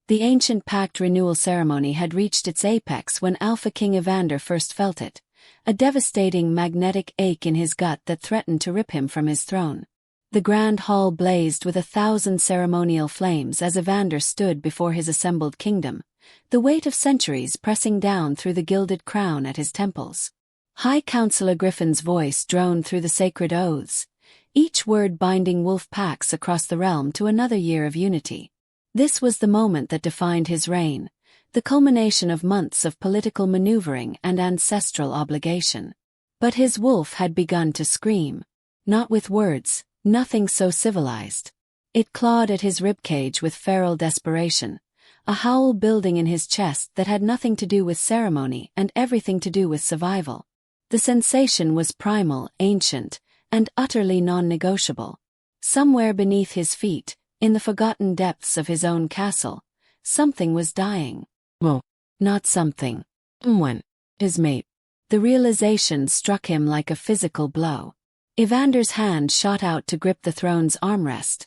The ancient pact renewal ceremony had reached its apex when Alpha King Evander first felt it, a devastating magnetic ache in his gut that threatened to rip him from his throne. The grand hall blazed with 1,000 ceremonial flames as Evander stood before his assembled kingdom, the weight of centuries pressing down through the gilded crown at his temples. High Counselor Griffin's voice droned through the sacred oaths, each word binding wolf packs across the realm to another year of unity. This was the moment that defined his reign, the culmination of months of political maneuvering and ancestral obligation. But his wolf had begun to scream. Not with words, nothing so civilized. It clawed at his ribcage with feral desperation, a howl building in his chest that had nothing to do with ceremony and everything to do with survival. The sensation was primal, ancient, and utterly non-negotiable. Somewhere beneath his feet, in the forgotten depths of his own castle, something was dying. Well, not something. When? His mate. The realization struck him like a physical blow. Evander's hand shot out to grip the throne's armrest,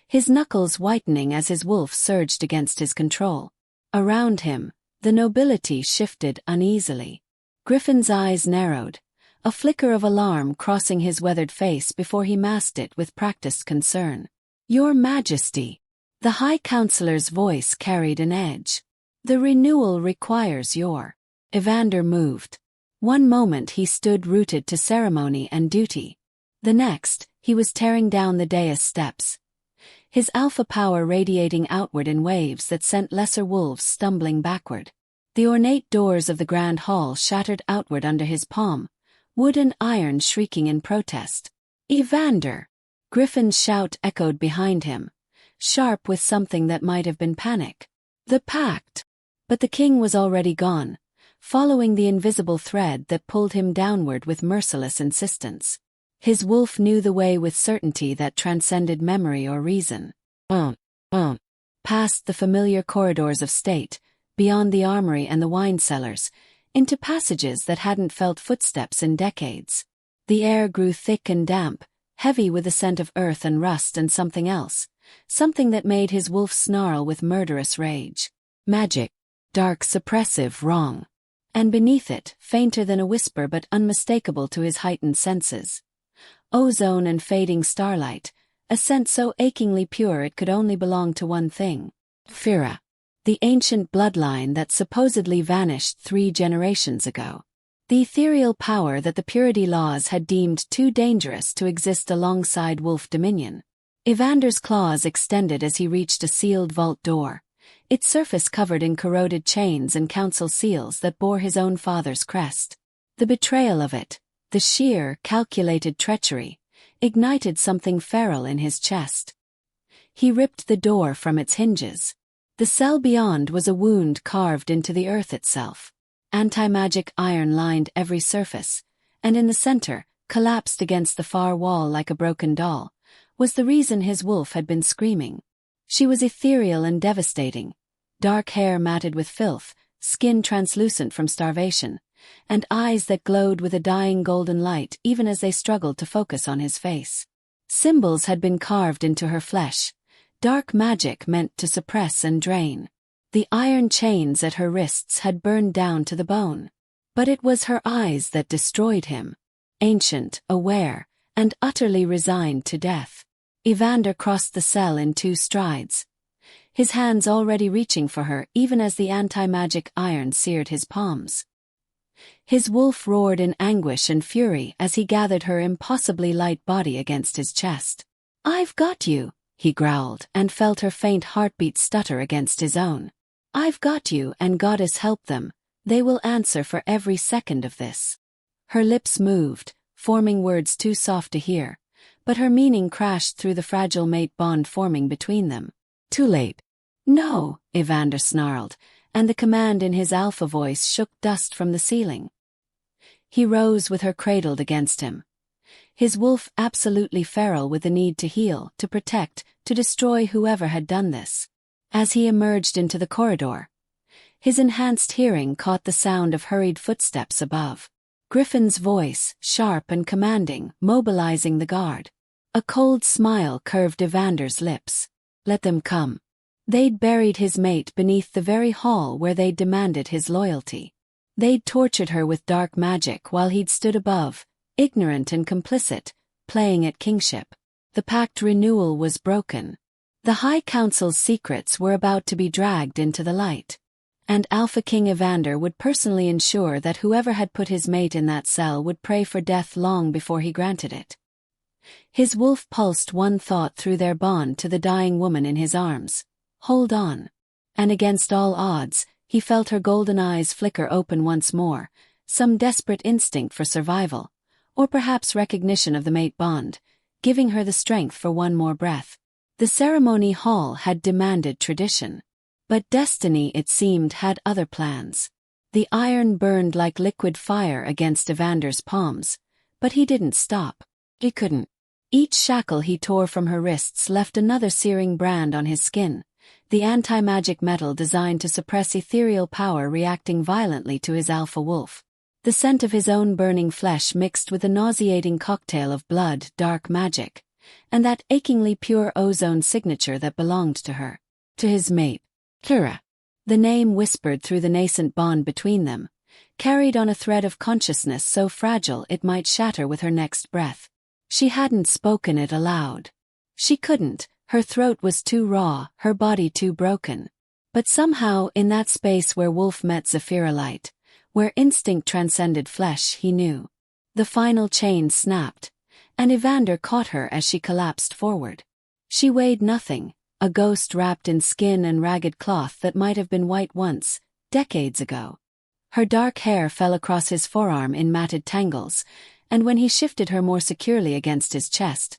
his knuckles whitening as his wolf surged against his control. Around him, the nobility shifted uneasily. Griffin's eyes narrowed, a flicker of alarm crossing his weathered face before he masked it with practiced concern. "Your Majesty." The High Counselor's voice carried an edge. "The renewal requires your—" Evander moved. One moment he stood rooted to ceremony and duty. The next, he was tearing down the dais steps, his alpha power radiating outward in waves that sent lesser wolves stumbling backward. The ornate doors of the grand hall shattered outward under his palm, wood and iron shrieking in protest. "Evander!" Griffin's shout echoed behind him, sharp with something that might have been panic. "The pact!" But the king was already gone, following the invisible thread that pulled him downward with merciless insistence. His wolf knew the way with certainty that transcended memory or reason. Past the familiar corridors of state, beyond the armory and the wine cellars, into passages that hadn't felt footsteps in decades. The air grew thick and damp, heavy with the scent of earth and rust and something else, something that made his wolf snarl with murderous rage. Magic. Dark, suppressive, wrong. And beneath it, fainter than a whisper but unmistakable to his heightened senses. Ozone and fading starlight, a scent so achingly pure it could only belong to one thing. Fira. The ancient bloodline that supposedly vanished 3 generations ago. The ethereal power that the purity laws had deemed too dangerous to exist alongside wolf dominion. Evander's claws extended as he reached a sealed vault door, its surface covered in corroded chains and council seals that bore his own father's crest. The betrayal of it, the sheer, calculated treachery, ignited something feral in his chest. He ripped the door from its hinges. The cell beyond was a wound carved into the earth itself. Anti-magic iron lined every surface, and in the center, collapsed against the far wall like a broken doll, was the reason his wolf had been screaming. She was ethereal and devastating, dark hair matted with filth, skin translucent from starvation, and eyes that glowed with a dying golden light even as they struggled to focus on his face. Symbols had been carved into her flesh, dark magic meant to suppress and drain. The iron chains at her wrists had burned down to the bone. But it was her eyes that destroyed him. Ancient, aware, and utterly resigned to death. Evander crossed the cell in 2 strides, his hands already reaching for her even as the anti-magic iron seared his palms. His wolf roared in anguish and fury as he gathered her impossibly light body against his chest. "I've got you," he growled, and felt her faint heartbeat stutter against his own. "I've got you, and Goddess help them, they will answer for every second of this." Her lips moved, forming words too soft to hear, but her meaning crashed through the fragile mate bond forming between them. "Too late." "No," Evander snarled, and the command in his alpha voice shook dust from the ceiling. He rose with her cradled against him. His wolf absolutely feral with the need to heal, to protect, to destroy whoever had done this. As he emerged into the corridor, his enhanced hearing caught the sound of hurried footsteps above. Griffin's voice, sharp and commanding, mobilizing the guard. A cold smile curved Evander's lips. "Let them come." They'd buried his mate beneath the very hall where they'd demanded his loyalty. They'd tortured her with dark magic while he'd stood above, ignorant and complicit, playing at kingship. The pact renewal was broken. The High Council's secrets were about to be dragged into the light. And Alpha King Evander would personally ensure that whoever had put his mate in that cell would pray for death long before he granted it. His wolf pulsed one thought through their bond to the dying woman in his arms. Hold on. And against all odds, he felt her golden eyes flicker open once more, some desperate instinct for survival, or perhaps recognition of the mate bond, giving her the strength for one more breath. The ceremony hall had demanded tradition. But destiny, it seemed, had other plans. The iron burned like liquid fire against Evander's palms, but he didn't stop. He couldn't. Each shackle he tore from her wrists left another searing brand on his skin, the anti-magic metal designed to suppress ethereal power reacting violently to his alpha wolf. The scent of his own burning flesh mixed with the nauseating cocktail of blood, dark magic, and that achingly pure ozone signature that belonged to her. To his mate, Kira. The name whispered through the nascent bond between them, carried on a thread of consciousness so fragile it might shatter with her next breath. She hadn't spoken it aloud. She couldn't, her throat was too raw, her body too broken. But somehow, in that space where wolf met Zephyrah light, where instinct transcended flesh, he knew. The final chain snapped, and Evander caught her as she collapsed forward. She weighed nothing, a ghost wrapped in skin and ragged cloth that might have been white once, decades ago. Her dark hair fell across his forearm in matted tangles, and when he shifted her more securely against his chest,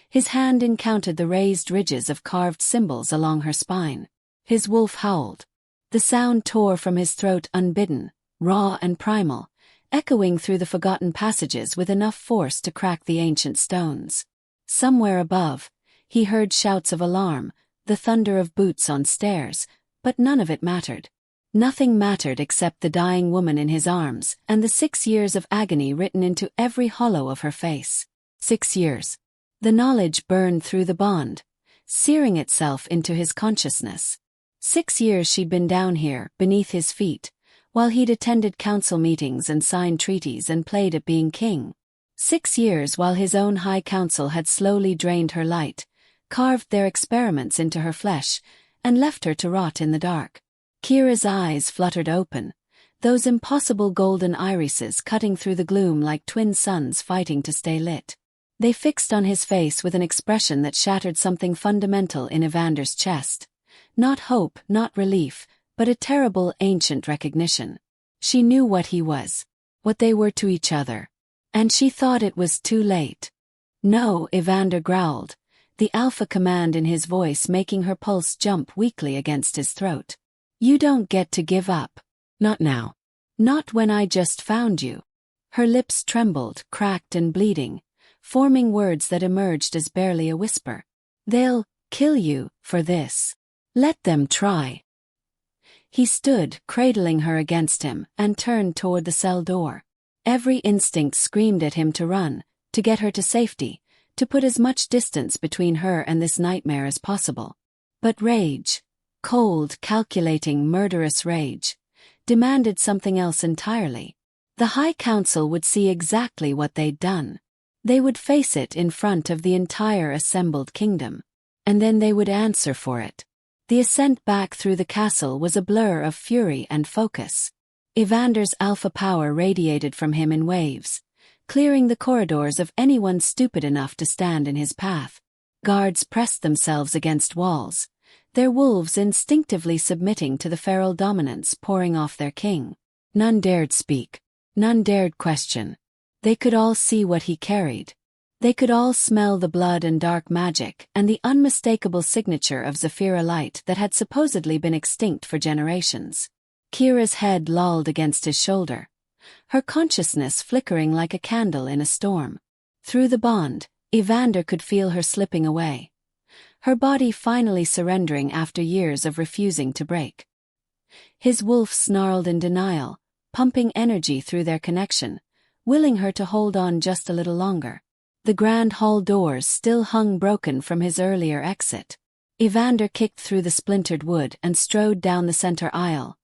his hand encountered the raised ridges of carved symbols along her spine. His wolf howled. The sound tore from his throat unbidden, raw and primal, echoing through the forgotten passages with enough force to crack the ancient stones. Somewhere above, he heard shouts of alarm, the thunder of boots on stairs, but none of it mattered. Nothing mattered except the dying woman in his arms and the 6 years of agony written into every hollow of her face. 6 years. The knowledge burned through the bond, searing itself into his consciousness. 6 years she'd been down here, beneath his feet, while he'd attended council meetings and signed treaties and played at being king. 6 years while his own high council had slowly drained her light, carved their experiments into her flesh, and left her to rot in the dark. Kira's eyes fluttered open, those impossible golden irises cutting through the gloom like twin suns fighting to stay lit. They fixed on his face with an expression that shattered something fundamental in Evander's chest. Not hope, not relief, but a terrible ancient recognition. She knew what he was, what they were to each other. And she thought it was too late. No, Evander growled, the alpha command in his voice making her pulse jump weakly against his throat. You don't get to give up. Not now. Not when I just found you. Her lips trembled, cracked and bleeding, forming words that emerged as barely a whisper. They'll kill you for this. Let them try. He stood, cradling her against him, and turned toward the cell door. Every instinct screamed at him to run, to get her to safety, to put as much distance between her and this nightmare as possible. But rage, cold, calculating, murderous rage, demanded something else entirely. The High Council would see exactly what they'd done. They would face it in front of the entire assembled kingdom. And then they would answer for it. The ascent back through the castle was a blur of fury and focus. Evander's alpha power radiated from him in waves, clearing the corridors of anyone stupid enough to stand in his path. Guards pressed themselves against walls, their wolves instinctively submitting to the feral dominance pouring off their king. None dared speak. None dared question. They could all see what he carried. They could all smell the blood and dark magic and the unmistakable signature of Zephyrah light that had supposedly been extinct for generations. Kira's head lolled against his shoulder, her consciousness flickering like a candle in a storm. Through the bond, Evander could feel her slipping away, her body finally surrendering after years of refusing to break. His wolf snarled in denial, pumping energy through their connection, willing her to hold on just a little longer. The grand hall doors still hung broken from his earlier exit. Evander kicked through the splintered wood and strode down the center aisle,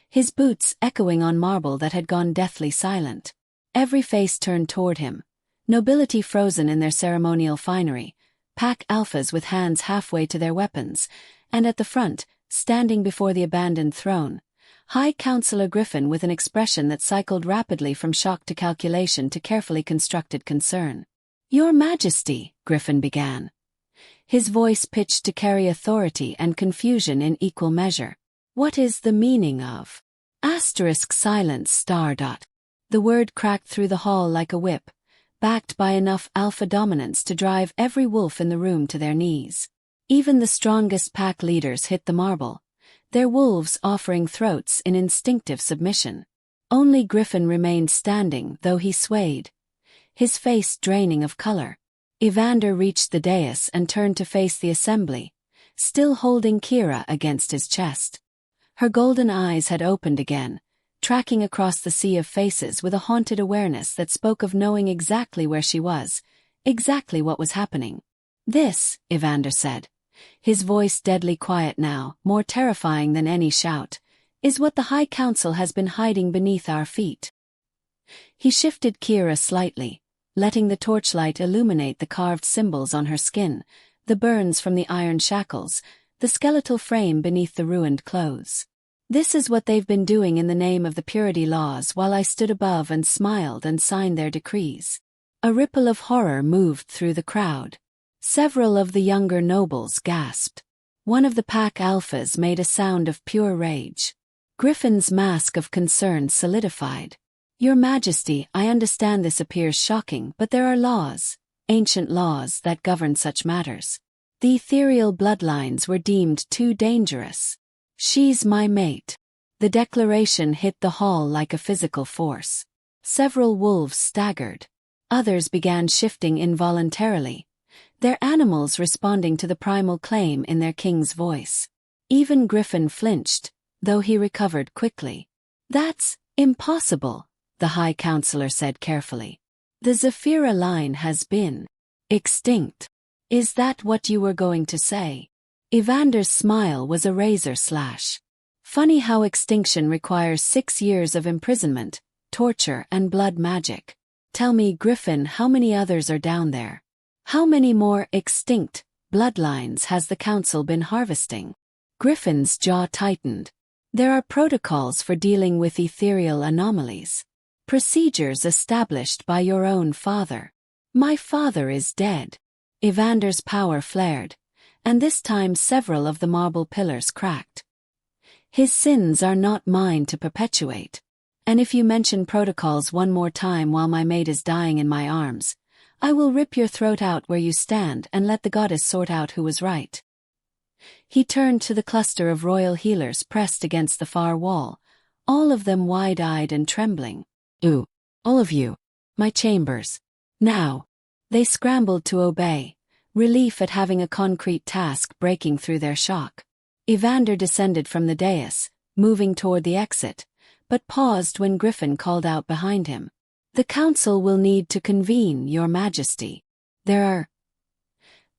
his boots echoing on marble that had gone deathly silent. Every face turned toward him, nobility frozen in their ceremonial finery, pack alphas with hands halfway to their weapons, and at the front, standing before the abandoned throne, High Counselor Griffin with an expression that cycled rapidly from shock to calculation to carefully constructed concern. "Your Majesty," Griffin began, his voice pitched to carry authority and confusion in equal measure. "What is the meaning of silence star dot?" The word cracked through the hall like a whip, backed by enough alpha dominance to drive every wolf in the room to their knees. Even the strongest pack leaders hit the marble, their wolves offering throats in instinctive submission. Only Griffin remained standing, though he swayed, his face draining of color. Evander reached the dais and turned to face the assembly, still holding Kira against his chest. Her golden eyes had opened again, tracking across the sea of faces with a haunted awareness that spoke of knowing exactly where she was, exactly what was happening. "This," Evander said, his voice deadly quiet now, more terrifying than any shout, "is what the High Council has been hiding beneath our feet." He shifted Kira slightly, letting the torchlight illuminate the carved symbols on her skin, the burns from the iron shackles, the skeletal frame beneath the ruined clothes. "This is what they've been doing in the name of the purity laws while I stood above and smiled and signed their decrees." A ripple of horror moved through the crowd. Several of the younger nobles gasped. One of the pack alphas made a sound of pure rage. Griffin's mask of concern solidified. "Your Majesty, I understand this appears shocking, but there are laws, ancient laws that govern such matters. The ethereal bloodlines were deemed too dangerous. She's my mate." The declaration hit the hall like a physical force. Several wolves staggered. Others began shifting involuntarily, their animals responding to the primal claim in their king's voice. Even Griffin flinched, though he recovered quickly. "That's impossible," the High Counselor said carefully. "The Zephyra line has been extinct." "Is that what you were going to say?" Evander's smile was a razor slash. "Funny how extinction requires 6 years of imprisonment, torture and blood magic. Tell me, Griffin, how many others are down there? How many more extinct bloodlines has the Council been harvesting?" Griffin's jaw tightened. "There are protocols for dealing with ethereal anomalies. Procedures established by your own father." "My father is dead." Evander's power flared, and this time several of the marble pillars cracked. "His sins are not mine to perpetuate. And if you mention protocols one more time while my mate is dying in my arms, I will rip your throat out where you stand and let the goddess sort out who was right." He turned to the cluster of royal healers pressed against the far wall, all of them wide-eyed and trembling. "Ooh, all of you, my chambers. Now." They scrambled to obey, relief at having a concrete task breaking through their shock. Evander descended from the dais, moving toward the exit, but paused when Griffin called out behind him. "The Council will need to convene, Your Majesty. There are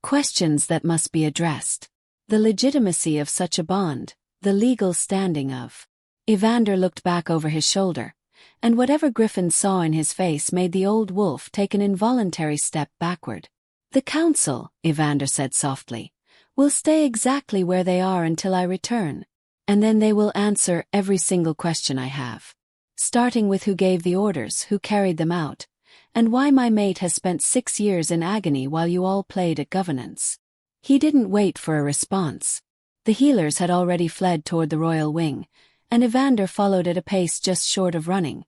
questions that must be addressed. The legitimacy of such a bond, the legal standing of." Evander looked back over his shoulder, and whatever Griffin saw in his face made the old wolf take an involuntary step backward. "The Council," Evander said softly, "will stay exactly where they are until I return, and then they will answer every single question I have. Starting with who gave the orders, who carried them out, and why my mate has spent 6 years in agony while you all played at governance." He didn't wait for a response. The healers had already fled toward the royal wing, and Evander followed at a pace just short of running,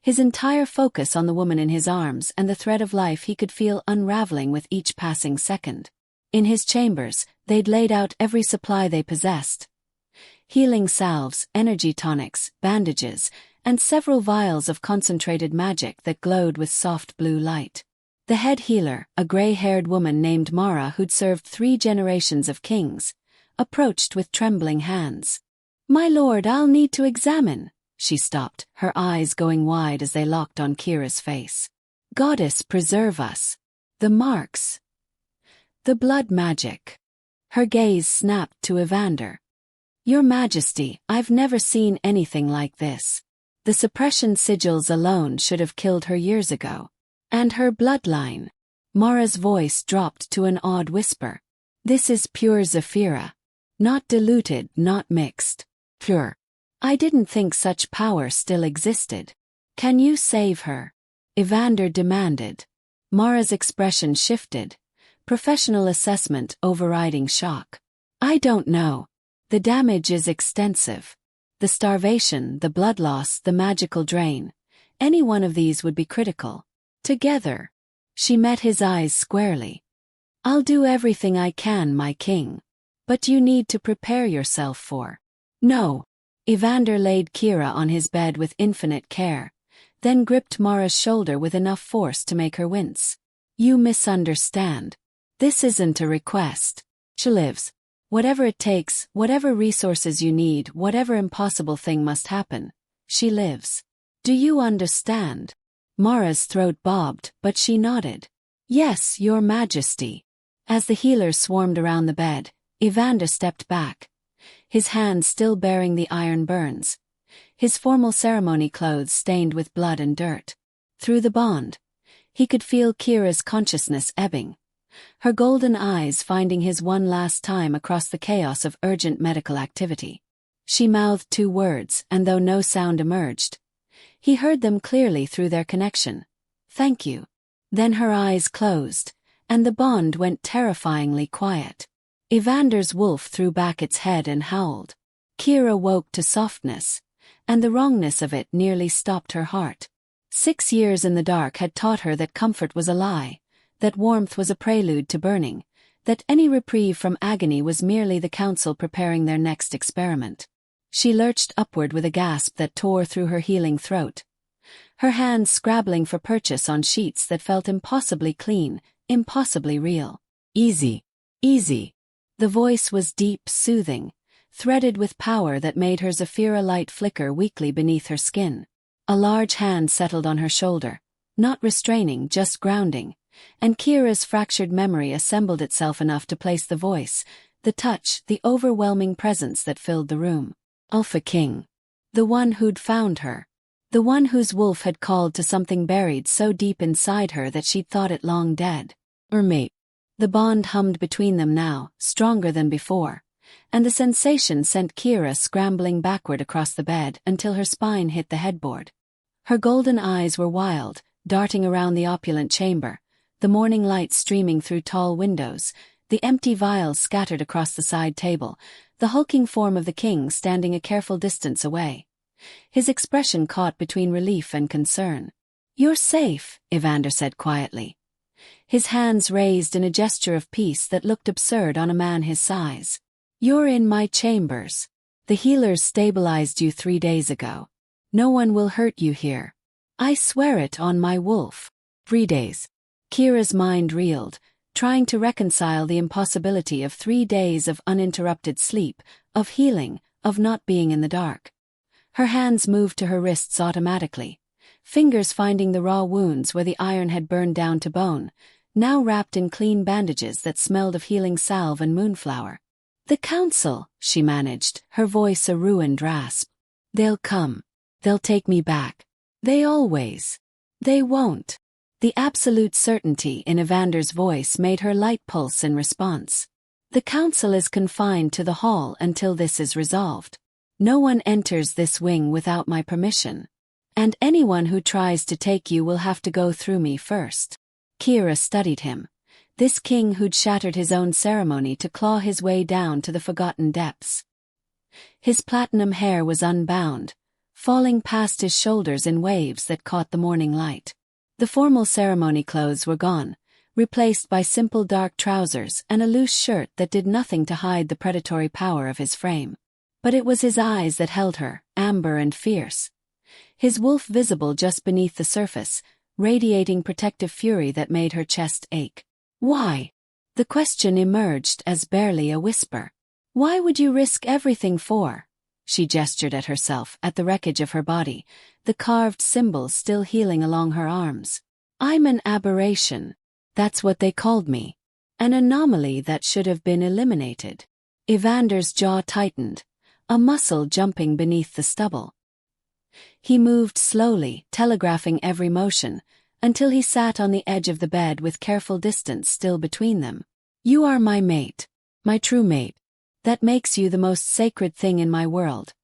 his entire focus on the woman in his arms and the thread of life he could feel unraveling with each passing second. In his chambers, they'd laid out every supply they possessed. Healing salves, energy tonics, bandages, and several vials of concentrated magic that glowed with soft blue light. The head healer, a gray-haired woman named Mara who'd served 3 generations of kings, approached with trembling hands. "My lord, I'll need to examine." She stopped, her eyes going wide as they locked on Kira's face. "Goddess preserve us. The marks. The blood magic." Her gaze snapped to Evander. Your Majesty, I've never seen anything like this. The suppression sigils alone should have killed her years ago. And her bloodline. Mara's voice dropped to an odd whisper. This is pure Zephyra. Not diluted, not mixed. Pure. I didn't think such power still existed. Can you save her? Evander demanded. Mara's expression shifted. Professional assessment overriding shock. I don't know. The damage is extensive. The starvation, the blood loss, the magical drain. Any one of these would be critical. Together. She met his eyes squarely. I'll do everything I can, my king. But you need to prepare yourself for. No. Evander laid Kira on his bed with infinite care, then gripped Mara's shoulder with enough force to make her wince. You misunderstand. This isn't a request. She lives. Whatever it takes, whatever resources you need, whatever impossible thing must happen, she lives. Do you understand? Mara's throat bobbed, but she nodded. Yes, Your Majesty. As the healers swarmed around the bed, Evander stepped back, his hands still bearing the iron burns, his formal ceremony clothes stained with blood and dirt. Through the bond, he could feel Kira's consciousness ebbing, her golden eyes finding his one last time across the chaos of urgent medical activity. She mouthed 2 words, and though no sound emerged, he heard them clearly through their connection. Thank you. Then her eyes closed, and the bond went terrifyingly quiet. Evander's wolf threw back its head and howled. Kira woke to softness, and the wrongness of it nearly stopped her heart. 6 years in the dark had taught her that comfort was a lie, that warmth was a prelude to burning, that any reprieve from agony was merely the council preparing their next experiment. She lurched upward with a gasp that tore through her healing throat, her hands scrabbling for purchase on sheets that felt impossibly clean, impossibly real. Easy. Easy. The voice was deep, soothing, threaded with power that made her Zephyra light flicker weakly beneath her skin. A large hand settled on her shoulder, not restraining, just grounding, and Kira's fractured memory assembled itself enough to place the voice, the touch, the overwhelming presence that filled the room. Alpha King. The one who'd found her. The one whose wolf had called to something buried so deep inside her that she'd thought it long dead. Or mate. The bond hummed between them now, stronger than before, and the sensation sent Kira scrambling backward across the bed until her spine hit the headboard. Her golden eyes were wild, darting around the opulent chamber, the morning light streaming through tall windows, the empty vials scattered across the side table, the hulking form of the king standing a careful distance away. His expression caught between relief and concern. You're safe, Evander said quietly. His hands raised in a gesture of peace that looked absurd on a man his size. You're in my chambers. The healers stabilized you 3 days ago. No one will hurt you here. I swear it on my wolf. 3 days. Kira's mind reeled, trying to reconcile the impossibility of 3 days of uninterrupted sleep, of healing, of not being in the dark. Her hands moved to her wrists automatically, fingers finding the raw wounds where the iron had burned down to bone, now wrapped in clean bandages that smelled of healing salve and moonflower. The council, she managed, her voice a ruined rasp. They'll come. They'll take me back. They always. They won't. The absolute certainty in Evander's voice made her light pulse in response. The council is confined to the hall until this is resolved. No one enters this wing without my permission. And anyone who tries to take you will have to go through me first. Kira studied him, this king who'd shattered his own ceremony to claw his way down to the forgotten depths. His platinum hair was unbound, falling past his shoulders in waves that caught the morning light. The formal ceremony clothes were gone, replaced by simple dark trousers and a loose shirt that did nothing to hide the predatory power of his frame. But it was his eyes that held her, amber and fierce. His wolf visible just beneath the surface, radiating protective fury that made her chest ache. Why? The question emerged as barely a whisper. Why would you risk everything for? She gestured at herself, at the wreckage of her body, the carved symbols still healing along her arms. I'm an aberration. That's what they called me. An anomaly that should have been eliminated. Evander's jaw tightened, a muscle jumping beneath the stubble. He moved slowly, telegraphing every motion, until he sat on the edge of the bed with careful distance still between them. You are my mate, my true mate. That makes you the most sacred thing in my world,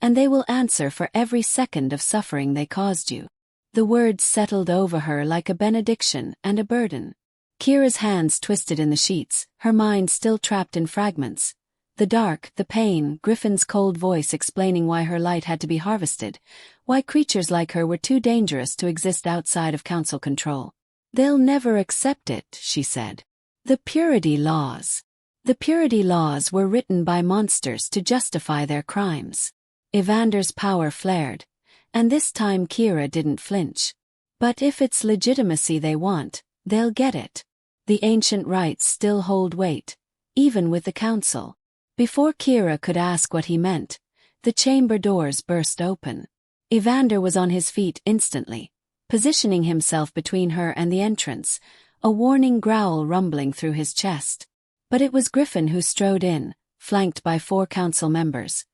and they will answer for every second of suffering they caused you. The words settled over her like a benediction and a burden. Kira's hands twisted in the sheets, her mind still trapped in fragments. The dark, the pain, Griffin's cold voice explaining why her light had to be harvested, why creatures like her were too dangerous to exist outside of council control. They'll never accept it, she said. The purity laws. The purity laws were written by monsters to justify their crimes. Evander's power flared, and this time Kira didn't flinch. But if it's legitimacy they want, they'll get it. The ancient rites still hold weight, even with the council. Before Kira could ask what he meant, the chamber doors burst open. Evander was on his feet instantly, positioning himself between her and the entrance, a warning growl rumbling through his chest. But it was Griffin who strode in, flanked by 4 council members,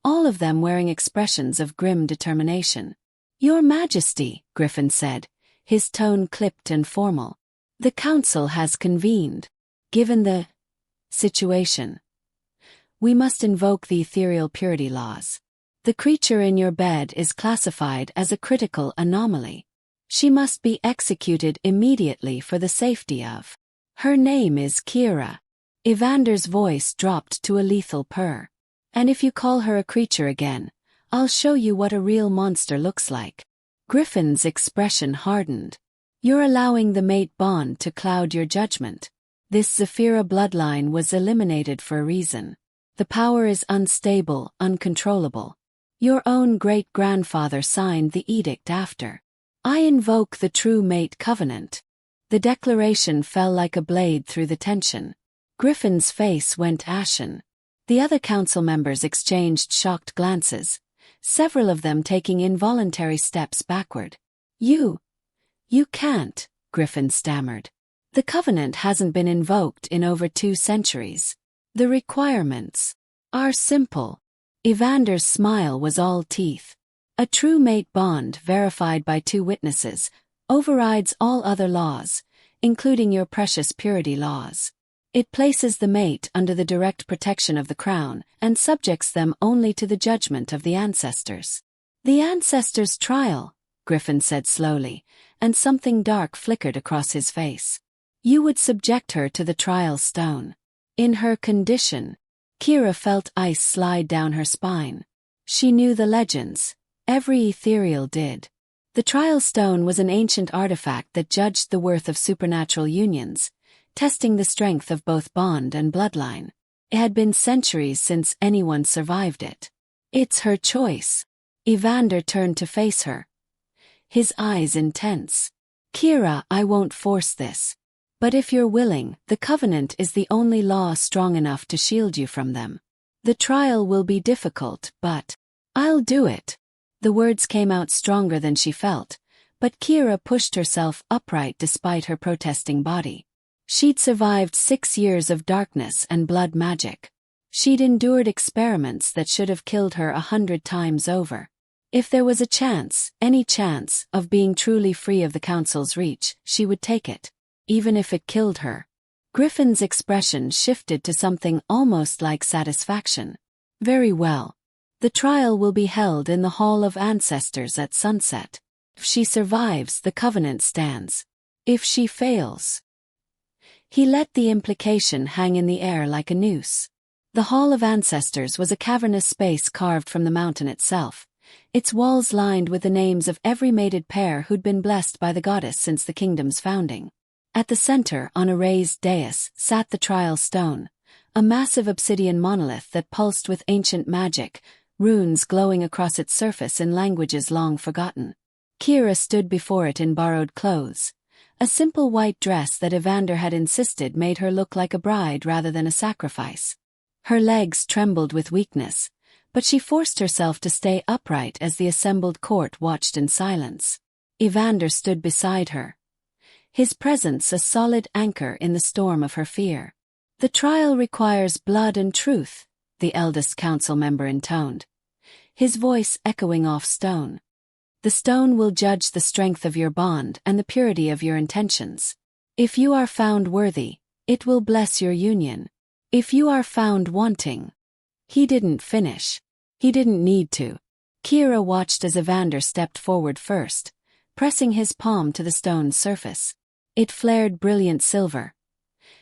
all of them wearing expressions of grim determination. Your Majesty, Griffin said, his tone clipped and formal. The council has convened. Given the situation, we must invoke the ethereal purity laws. The creature in your bed is classified as a critical anomaly. She must be executed immediately for the safety of. Her name is Kira. Evander's voice dropped to a lethal purr. And if you call her a creature again, I'll show you what a real monster looks like. Griffin's expression hardened. You're allowing the mate bond to cloud your judgment. This Zephyra bloodline was eliminated for a reason. The power is unstable, uncontrollable. Your own great-grandfather signed the edict after. I invoke the true mate covenant. The declaration fell like a blade through the tension. Griffin's face went ashen. The other council members exchanged shocked glances, several of them taking involuntary steps backward. You can't, Griffin stammered. The covenant hasn't been invoked in over 2 centuries. The requirements are simple. Evander's smile was all teeth. A true mate bond verified by 2 witnesses overrides all other laws, including your precious purity laws. It places the mate under the direct protection of the crown and subjects them only to the judgment of the ancestors. The ancestors' trial, Griffin said slowly, and something dark flickered across his face. You would subject her to the trial stone. In her condition, Kira felt ice slide down her spine. She knew the legends. Every ethereal did. The trial stone was an ancient artifact that judged the worth of supernatural unions, testing the strength of both bond and bloodline. It had been centuries since anyone survived it. It's her choice. Evander turned to face her, his eyes intense. Kira, I won't force this. But if you're willing, the covenant is the only law strong enough to shield you from them. The trial will be difficult, but I'll do it. The words came out stronger than she felt, but Kira pushed herself upright despite her protesting body. She'd survived 6 years of darkness and blood magic. She'd endured experiments that should have killed her 100 times over. If there was a chance, any chance, of being truly free of the council's reach, she would take it. Even if it killed her. Griffin's expression shifted to something almost like satisfaction. Very well. The trial will be held in the Hall of Ancestors at sunset. If she survives, the covenant stands. If she fails. He let the implication hang in the air like a noose. The Hall of Ancestors was a cavernous space carved from the mountain itself, its walls lined with the names of every mated pair who'd been blessed by the goddess since the kingdom's founding. At the center, on a raised dais, sat the trial stone, a massive obsidian monolith that pulsed with ancient magic, runes glowing across its surface in languages long forgotten. Kira stood before it in borrowed clothes. A simple white dress that Evander had insisted made her look like a bride rather than a sacrifice. Her legs trembled with weakness, but she forced herself to stay upright as the assembled court watched in silence. Evander stood beside her, his presence a solid anchor in the storm of her fear. "The trial requires blood and truth," the eldest council member intoned, his voice echoing off stone. "The stone will judge the strength of your bond and the purity of your intentions. If you are found worthy, it will bless your union. If you are found wanting—" He didn't finish. He didn't need to. Kira watched as Evander stepped forward first, pressing his palm to the stone's surface. It flared brilliant silver,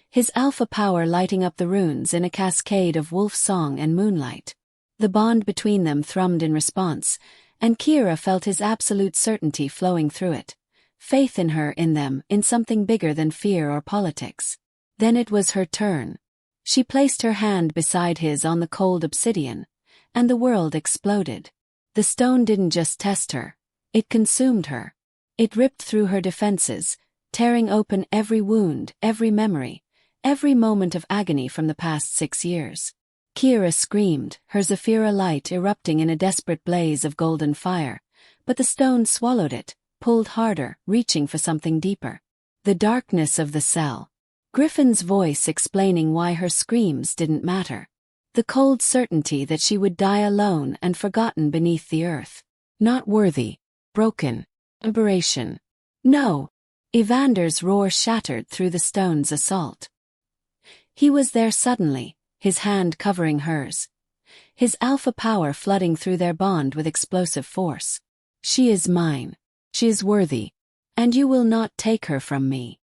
his alpha power lighting up the runes in a cascade of wolf song and moonlight. The bond between them thrummed in response, and Kira felt his absolute certainty flowing through it. Faith in her, in them, in something bigger than fear or politics. Then it was her turn. She placed her hand beside his on the cold obsidian, and the world exploded. The stone didn't just test her, it consumed her. It ripped through her defenses, tearing open every wound, every memory, every moment of agony from the past 6 years. Kira screamed, her Zephyra light erupting in a desperate blaze of golden fire, but the stone swallowed it, pulled harder, reaching for something deeper. The darkness of the cell. Griffin's voice explaining why her screams didn't matter. The cold certainty that she would die alone and forgotten beneath the earth. Not worthy. Broken. Aberration. No. Evander's roar shattered through the stone's assault. He was there suddenly, his hand covering hers. His alpha power flooding through their bond with explosive force. "She is mine. She is worthy. And you will not take her from me."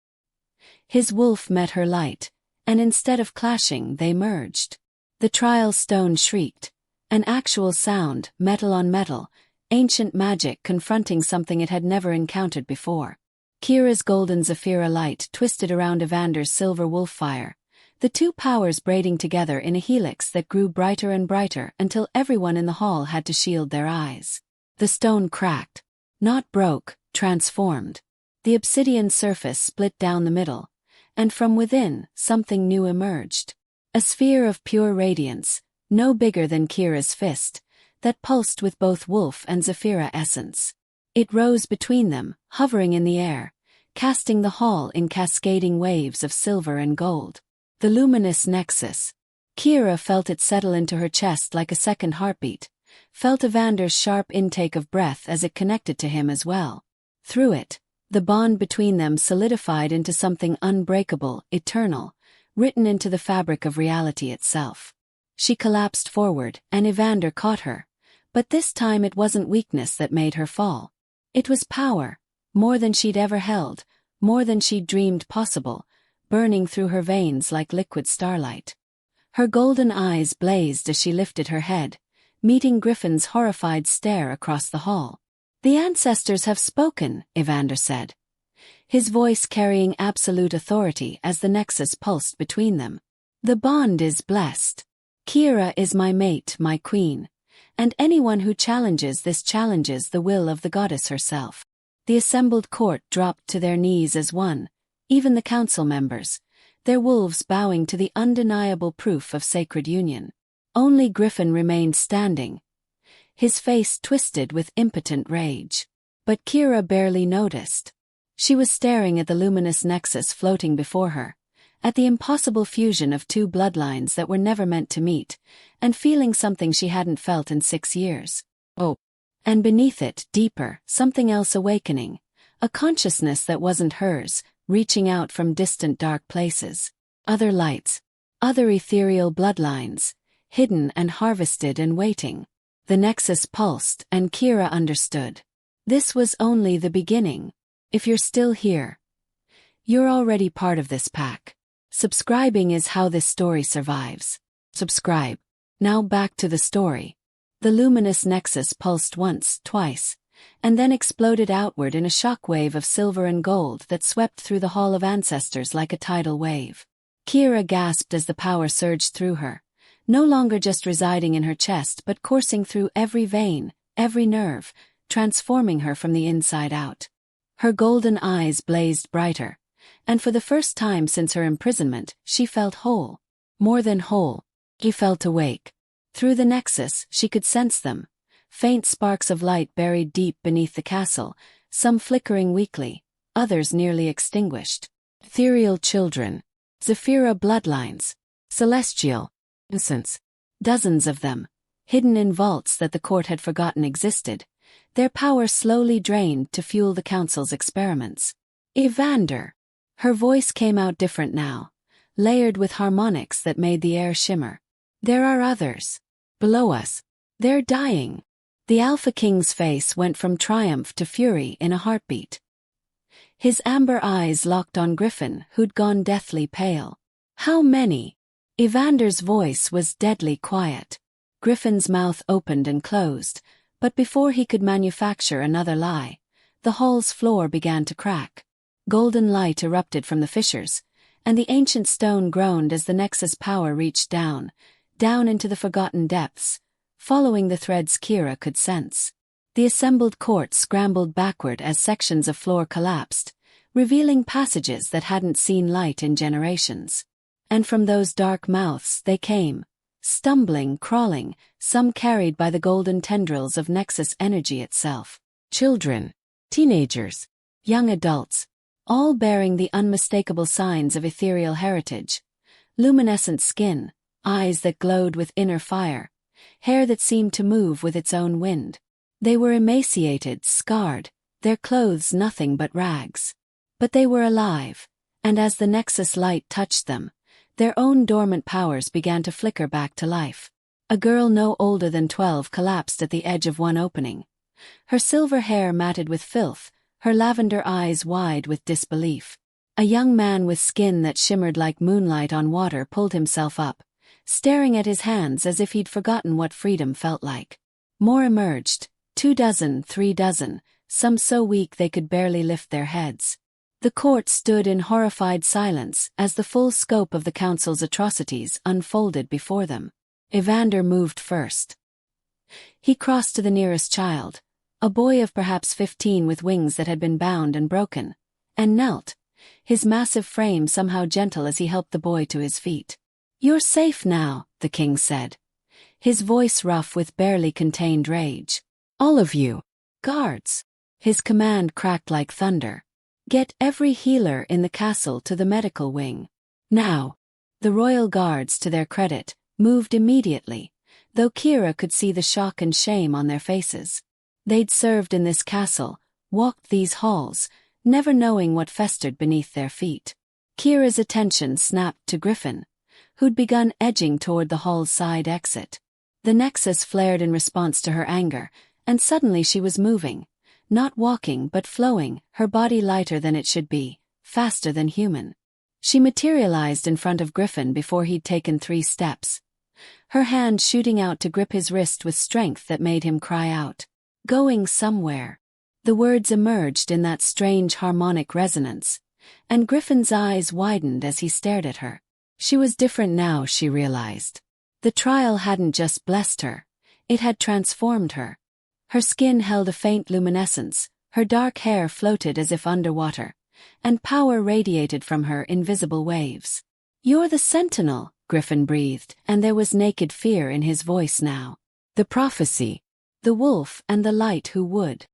His wolf met her light, and instead of clashing, they merged. The trial stone shrieked. An actual sound, metal on metal, ancient magic confronting something it had never encountered before. Kira's golden Zephyra light twisted around Evander's silver wolf fire, the two powers braiding together in a helix that grew brighter and brighter until everyone in the hall had to shield their eyes. The stone cracked. Not broke, transformed. The obsidian surface split down the middle, and from within, something new emerged. A sphere of pure radiance, no bigger than Kira's fist, that pulsed with both wolf and Zephyra essence. It rose between them, hovering in the air, casting the hall in cascading waves of silver and gold. The luminous nexus. Kira felt it settle into her chest like a second heartbeat, felt Evander's sharp intake of breath as it connected to him as well. Through it, the bond between them solidified into something unbreakable, eternal, written into the fabric of reality itself. She collapsed forward, and Evander caught her, but this time it wasn't weakness that made her fall. It was power, more than she'd ever held, more than she'd dreamed possible, burning through her veins like liquid starlight. Her golden eyes blazed as she lifted her head, meeting Griffin's horrified stare across the hall. "The ancestors have spoken," Evander said, his voice carrying absolute authority as the nexus pulsed between them. "The bond is blessed. Kira is my mate, my queen, and anyone who challenges this challenges the will of the goddess herself." The assembled court dropped to their knees as one, even the council members, their wolves bowing to the undeniable proof of sacred union. Only Griffin remained standing, his face twisted with impotent rage. But Kira barely noticed. She was staring at the luminous nexus floating before her, at the impossible fusion of two bloodlines that were never meant to meet, and feeling something she hadn't felt in 6 years. Oh. And beneath it, deeper, something else awakening, a consciousness that wasn't hers, reaching out from distant dark places. Other lights. Other ethereal bloodlines, hidden and harvested and waiting. The nexus pulsed, and Kira understood. This was only the beginning. If you're still here, you're already part of this pack. Subscribing is how this story survives. Subscribe. Now back to the story. The luminous nexus pulsed once, twice, and then exploded outward in a shockwave of silver and gold that swept through the Hall of Ancestors like a tidal wave. Kira gasped as the power surged through her, no longer just residing in her chest but coursing through every vein, every nerve, transforming her from the inside out. Her golden eyes blazed brighter, and for the first time since her imprisonment, she felt whole. More than whole. She felt awake. Through the nexus, she could sense them. Faint sparks of light buried deep beneath the castle, some flickering weakly, others nearly extinguished. Ethereal children, Zephyra bloodlines, celestial innocents, dozens of them, hidden in vaults that the court had forgotten existed, their power slowly drained to fuel the council's experiments. Evander. Her voice came out different now, layered with harmonics that made the air shimmer. There are others. Below us. They're dying. The Alpha King's face went from triumph to fury in a heartbeat. His amber eyes locked on Griffin, who'd gone deathly pale. How many? Evander's voice was deadly quiet. Griffin's mouth opened and closed, but before he could manufacture another lie, the hall's floor began to crack. Golden light erupted from the fissures, and the ancient stone groaned as the Nexus power reached down into the forgotten depths, following the threads Kira could sense. The assembled court scrambled backward as sections of floor collapsed, revealing passages that hadn't seen light in generations. And from those dark mouths they came, stumbling, crawling, some carried by the golden tendrils of Nexus energy itself. Children, teenagers, young adults, all bearing the unmistakable signs of ethereal heritage. Luminescent skin, eyes that glowed with inner fire, hair that seemed to move with its own wind. They were emaciated, scarred, their clothes nothing but rags. But they were alive, and as the Nexus light touched them, their own dormant powers began to flicker back to life. A girl no older than 12 collapsed at the edge of one opening. Her silver hair matted with filth, her lavender eyes wide with disbelief. A young man with skin that shimmered like moonlight on water pulled himself up, staring at his hands as if he'd forgotten what freedom felt like. More emerged, 2 dozen, 3 dozen, some so weak they could barely lift their heads. The court stood in horrified silence as the full scope of the council's atrocities unfolded before them. Evander moved first. He crossed to the nearest child, a boy of perhaps 15 with wings that had been bound and broken, and knelt, his massive frame somehow gentle as he helped the boy to his feet. "You're safe now," the king said, his voice rough with barely contained rage. "All of you, guards." His command cracked like thunder. "Get every healer in the castle to the medical wing. Now." The royal guards, to their credit, moved immediately, though Kira could see the shock and shame on their faces. They'd served in this castle, walked these halls, never knowing what festered beneath their feet. Kira's attention snapped to Griffin, who'd begun edging toward the hall's side exit. The Nexus flared in response to her anger, and suddenly she was moving. Not walking but flowing, her body lighter than it should be, faster than human. She materialized in front of Griffin before he'd taken 3 steps. Her hand shooting out to grip his wrist with strength that made him cry out. "Going somewhere." The words emerged in that strange harmonic resonance, and Griffin's eyes widened as he stared at her. She was different now, she realized. The trial hadn't just blessed her, it had transformed her. Her skin held a faint luminescence, her dark hair floated as if underwater, and power radiated from her in visible waves. "You're the Sentinel," Griffin breathed, and there was naked fear in his voice now. "The prophecy. The wolf and the light who would."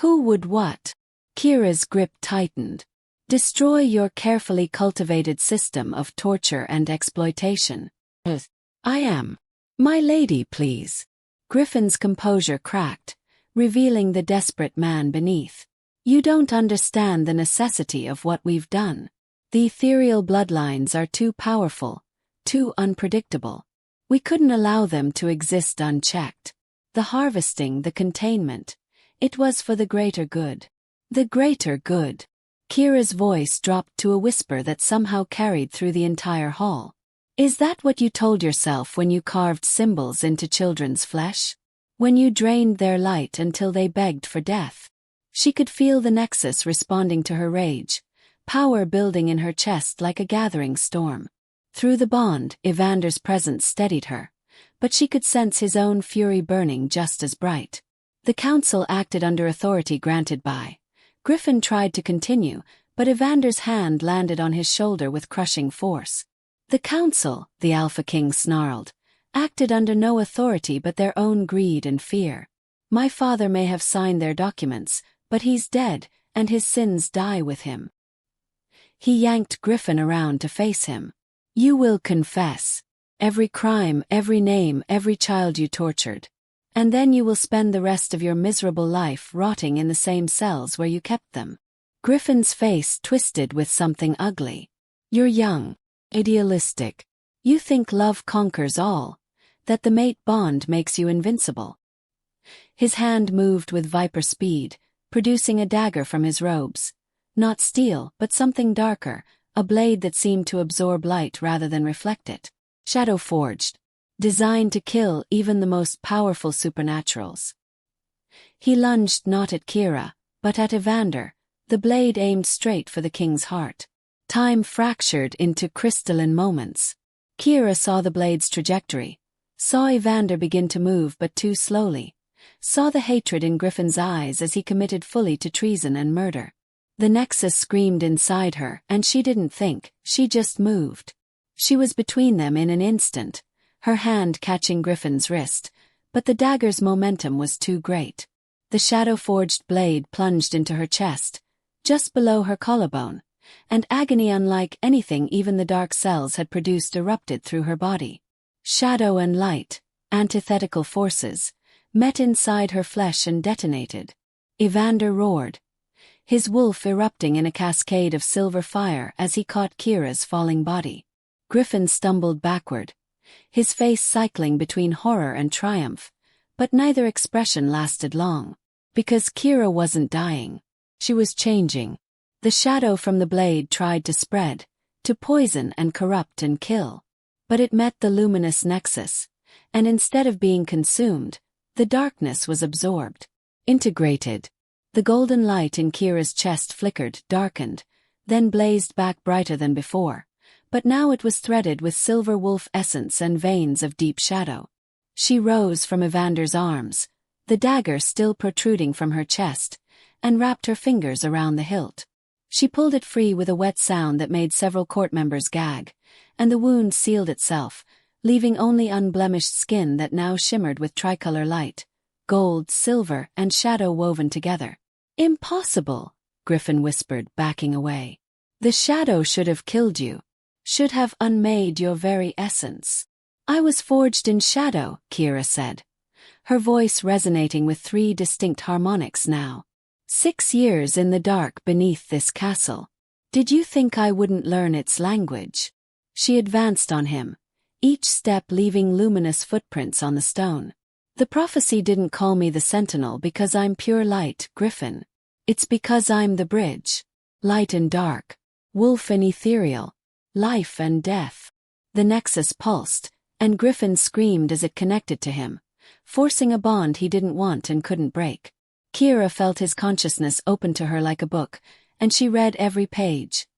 "Who would what?" Kira's grip tightened. "Destroy your carefully cultivated system of torture and exploitation." "I am. My lady, please." Griffin's composure cracked, revealing the desperate man beneath. "You don't understand the necessity of what we've done. The ethereal bloodlines are too powerful, too unpredictable. We couldn't allow them to exist unchecked. The harvesting, the containment, it was for the greater good." "The greater good." Kira's voice dropped to a whisper that somehow carried through the entire hall. "Is that what you told yourself when you carved symbols into children's flesh? When you drained their light until they begged for death?" She could feel the Nexus responding to her rage, power building in her chest like a gathering storm. Through the bond, Evander's presence steadied her, but she could sense his own fury burning just as bright. The council acted under authority granted by. Griffin tried to continue, but Evander's hand landed on his shoulder with crushing force. "The council," the Alpha King snarled, "acted under no authority but their own greed and fear. My father may have signed their documents, but he's dead, and his sins die with him. He yanked Griffin around to face him. You will confess. Every crime, every name, every child you tortured. And then you will spend the rest of your miserable life rotting in the same cells where you kept them. Griffin's face twisted with something ugly. You're young, idealistic. You think love conquers all, that the mate bond makes you invincible. His hand moved with viper speed, producing a dagger from his robes. Not steel, but something darker, a blade that seemed to absorb light rather than reflect it. Shadow forged, designed to kill even the most powerful supernaturals. He lunged not at Kira, but at Evander, the blade aimed straight for the king's heart. Time fractured into crystalline moments. Kira saw the blade's trajectory, saw Evander begin to move but too slowly, saw the hatred in Griffin's eyes as he committed fully to treason and murder. The Nexus screamed inside her, and she didn't think, she just moved. She was between them in an instant, her hand catching Griffin's wrist, but the dagger's momentum was too great. The shadow-forged blade plunged into her chest, just below her collarbone, and agony unlike anything even the dark cells had produced erupted through her body. Shadow and light, antithetical forces, met inside her flesh and detonated. Evander roared, his wolf erupting in a cascade of silver fire as he caught Kira's falling body. Griffin stumbled backward, his face cycling between horror and triumph, but neither expression lasted long. Because Kira wasn't dying. She was changing. The shadow from the blade tried to spread, to poison and corrupt and kill. But it met the luminous nexus, and instead of being consumed, the darkness was absorbed, integrated. The golden light in Kira's chest flickered, darkened, then blazed back brighter than before. But now it was threaded with silver wolf essence and veins of deep shadow. She rose from Evander's arms, the dagger still protruding from her chest, and wrapped her fingers around the hilt. She pulled it free with a wet sound that made several court members gag, and the wound sealed itself, leaving only unblemished skin that now shimmered with tricolor light, gold, silver, and shadow woven together. Impossible, Griffin whispered, backing away. The shadow should have killed you. Should have unmade your very essence. I was forged in shadow, Kira said, her voice resonating with 3 distinct harmonics now. 6 years in the dark beneath this castle. Did you think I wouldn't learn its language? She advanced on him, each step leaving luminous footprints on the stone. The prophecy didn't call me the sentinel because I'm pure light, Griffin. It's because I'm the bridge. Light and dark, wolf and ethereal. Life and death. The nexus pulsed, and Griffin screamed as it connected to him, forcing a bond he didn't want and couldn't break. Kira felt his consciousness open to her like a book, and she read every page.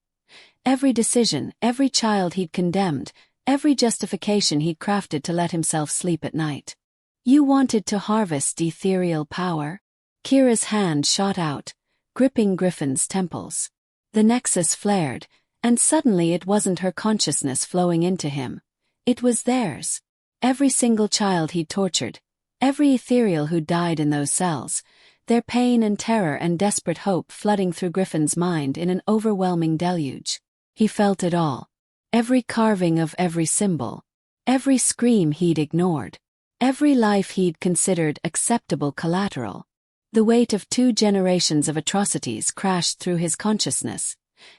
Every decision, every child he'd condemned, every justification he'd crafted to let himself sleep at night. You wanted to harvest ethereal power? Kira's hand shot out, gripping Griffin's temples. The nexus flared, and suddenly it wasn't her consciousness flowing into him. It was theirs. Every single child he'd tortured, every ethereal who died in those cells, their pain and terror and desperate hope flooding through Griffin's mind in an overwhelming deluge. He felt it all. Every carving of every symbol. Every scream he'd ignored. Every life he'd considered acceptable collateral. The weight of 2 generations of atrocities crashed through his consciousness,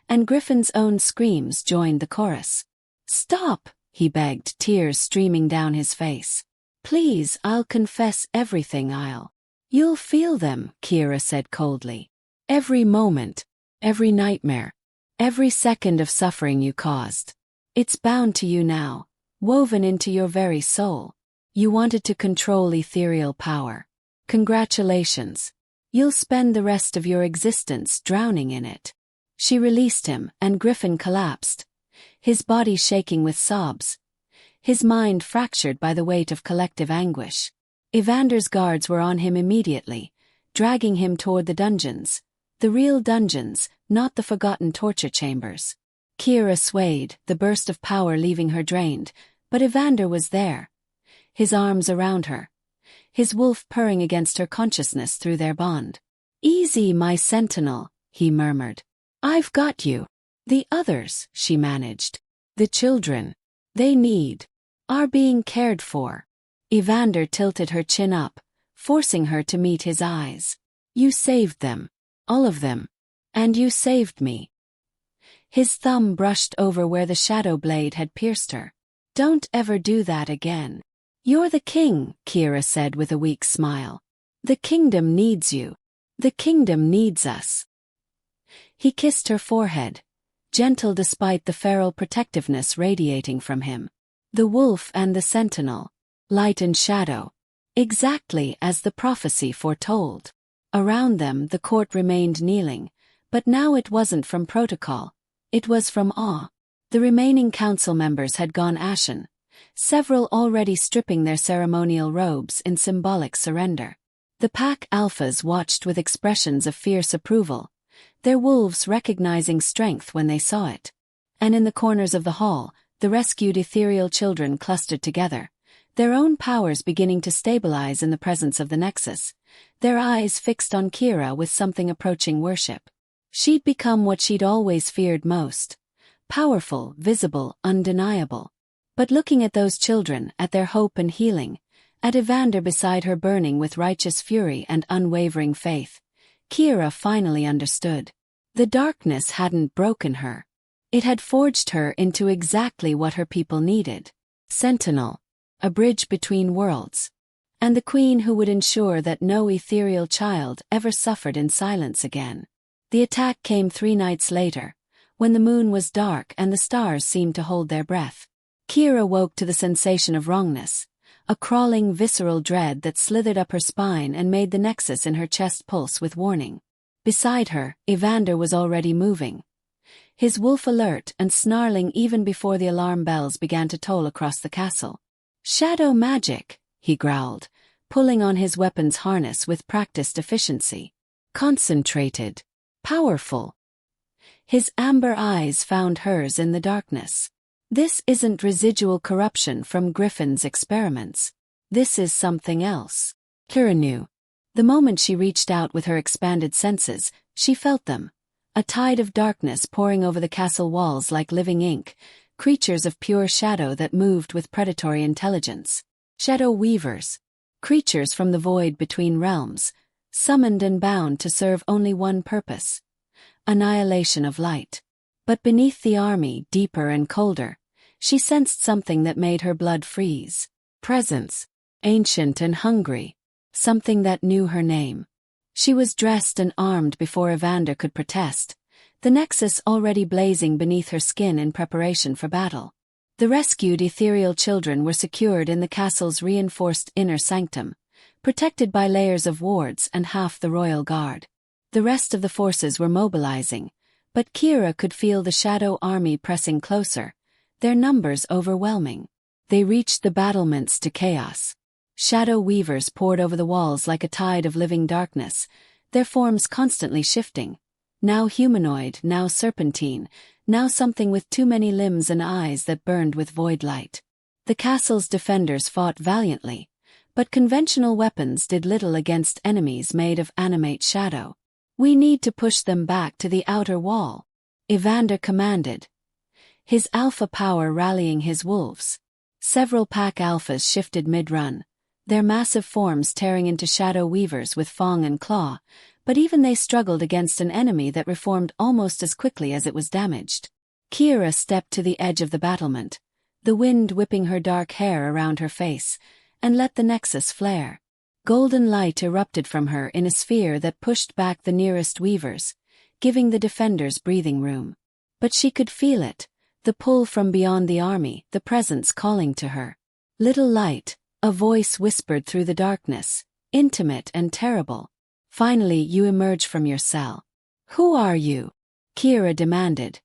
and Griffin's own screams joined the chorus. Stop, he begged, tears streaming down his face. Please, I'll confess everything. You'll feel them, Kira said coldly. Every moment, every nightmare, every second of suffering you caused. It's bound to you now, woven into your very soul. You wanted to control ethereal power. Congratulations. You'll spend the rest of your existence drowning in it. She released him, and Griffin collapsed, his body shaking with sobs, his mind fractured by the weight of collective anguish. Evander's guards were on him immediately, dragging him toward the dungeons, the real dungeons, not the forgotten torture chambers. Kira swayed, the burst of power leaving her drained, but Evander was there, his arms around her, his wolf purring against her consciousness through their bond. Easy, my sentinel, he murmured. "I've got you." "The others," she managed. "The children. They are being cared for." Evander tilted her chin up, forcing her to meet his eyes. "You saved them. All of them. And you saved me." His thumb brushed over where the shadow blade had pierced her. "Don't ever do that again." "You're the king," Kira said with a weak smile. "The kingdom needs you. The kingdom needs us." He kissed her forehead, gentle despite the feral protectiveness radiating from him. The wolf and the sentinel, light and shadow, exactly as the prophecy foretold. Around them the court remained kneeling, but now it wasn't from protocol, it was from awe. The remaining council members had gone ashen, several already stripping their ceremonial robes in symbolic surrender. The pack alphas watched with expressions of fierce approval, their wolves recognizing strength when they saw it. And in the corners of the hall, the rescued ethereal children clustered together, their own powers beginning to stabilize in the presence of the Nexus, their eyes fixed on Kira with something approaching worship. She'd become what she'd always feared most. Powerful, visible, undeniable. But looking at those children, at their hope and healing, at Evander beside her burning with righteous fury and unwavering faith, Kira finally understood. The darkness hadn't broken her. It had forged her into exactly what her people needed. Sentinel, a bridge between worlds. And the queen who would ensure that no ethereal child ever suffered in silence again. The attack came 3 nights later, when the moon was dark and the stars seemed to hold their breath. Kira woke to the sensation of wrongness, a crawling visceral dread that slithered up her spine and made the nexus in her chest pulse with warning. Beside her, Evander was already moving, his wolf alert and snarling even before the alarm bells began to toll across the castle. "Shadow magic," he growled, pulling on his weapon's harness with practiced efficiency. "Concentrated. Powerful." His amber eyes found hers in the darkness. "This isn't residual corruption from Griffin's experiments. This is something else." Kira knew. The moment she reached out with her expanded senses, she felt them. A tide of darkness pouring over the castle walls like living ink, creatures of pure shadow that moved with predatory intelligence. Shadow weavers. Creatures from the void between realms, summoned and bound to serve only one purpose: annihilation of light. But beneath the army, deeper and colder, she sensed something that made her blood freeze. Presence. Ancient and hungry. Something that knew her name. She was dressed and armed before Evander could protest, the nexus already blazing beneath her skin in preparation for battle. The rescued ethereal children were secured in the castle's reinforced inner sanctum, protected by layers of wards and half the royal guard. The rest of the forces were mobilizing, but Kira could feel the shadow army pressing closer, their numbers overwhelming. They reached the battlements to chaos. Shadow weavers poured over the walls like a tide of living darkness, their forms constantly shifting, now humanoid, now serpentine, now something with too many limbs and eyes that burned with void light. The castle's defenders fought valiantly, but conventional weapons did little against enemies made of animate shadow. "We need to push them back to the outer wall," Evander commanded, his alpha power rallying his wolves. Several pack alphas shifted mid-run, their massive forms tearing into shadow weavers with fang and claw, but even they struggled against an enemy that reformed almost as quickly as it was damaged. Kira stepped to the edge of the battlement, the wind whipping her dark hair around her face, and let the nexus flare. Golden light erupted from her in a sphere that pushed back the nearest weavers, giving the defenders breathing room. But she could feel it, the pull from beyond the army, the presence calling to her. "Little light," a voice whispered through the darkness, intimate and terrible. "Finally you emerge from your cell." "Who are you?" Kira demanded,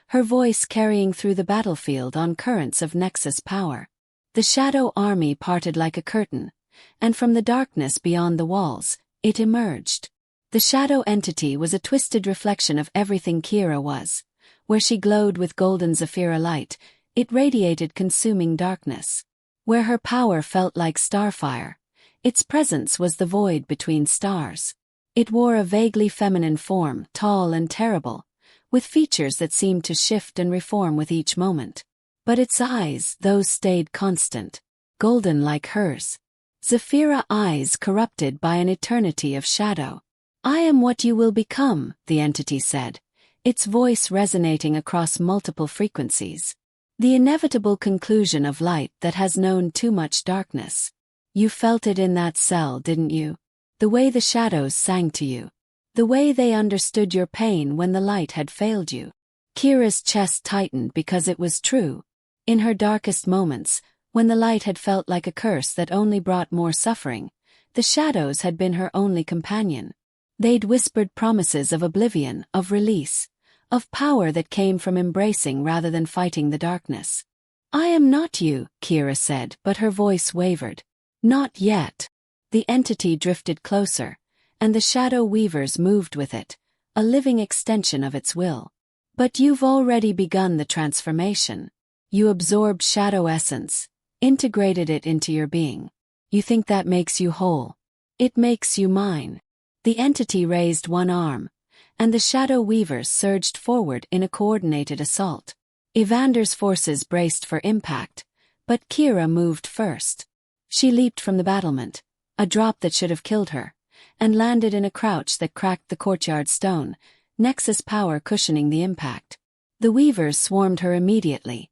her voice carrying through the battlefield on currents of Nexus power. The shadow army parted like a curtain, and from the darkness beyond the walls, it emerged. The shadow entity was a twisted reflection of everything Kira was. Where she glowed with golden Zephyra light, it radiated consuming darkness. Where her power felt like starfire, its presence was the void between stars. It wore a vaguely feminine form, tall and terrible, with features that seemed to shift and reform with each moment. But its eyes, those stayed constant, golden like hers. Zephyra eyes corrupted by an eternity of shadow. "I am what you will become," the entity said, its voice resonating across multiple frequencies. "The inevitable conclusion of light that has known too much darkness. You felt it in that cell, didn't you? The way the shadows sang to you. The way they understood your pain when the light had failed you." Kira's chest tightened because it was true. In her darkest moments, when the light had felt like a curse that only brought more suffering, the shadows had been her only companion. They'd whispered promises of oblivion, of release, of power that came from embracing rather than fighting the darkness. "I am not you," Kira said, but her voice wavered. "Not yet." The entity drifted closer, and the shadow weavers moved with it, a living extension of its will. "But you've already begun the transformation. You absorbed shadow essence, integrated it into your being. You think that makes you whole. It makes you mine." The entity raised one arm, and the shadow weavers surged forward in a coordinated assault. Evander's forces braced for impact, but Kira moved first. She leaped from the battlement, a drop that should have killed her, and landed in a crouch that cracked the courtyard stone, Nexus power cushioning the impact. The weavers swarmed her immediately,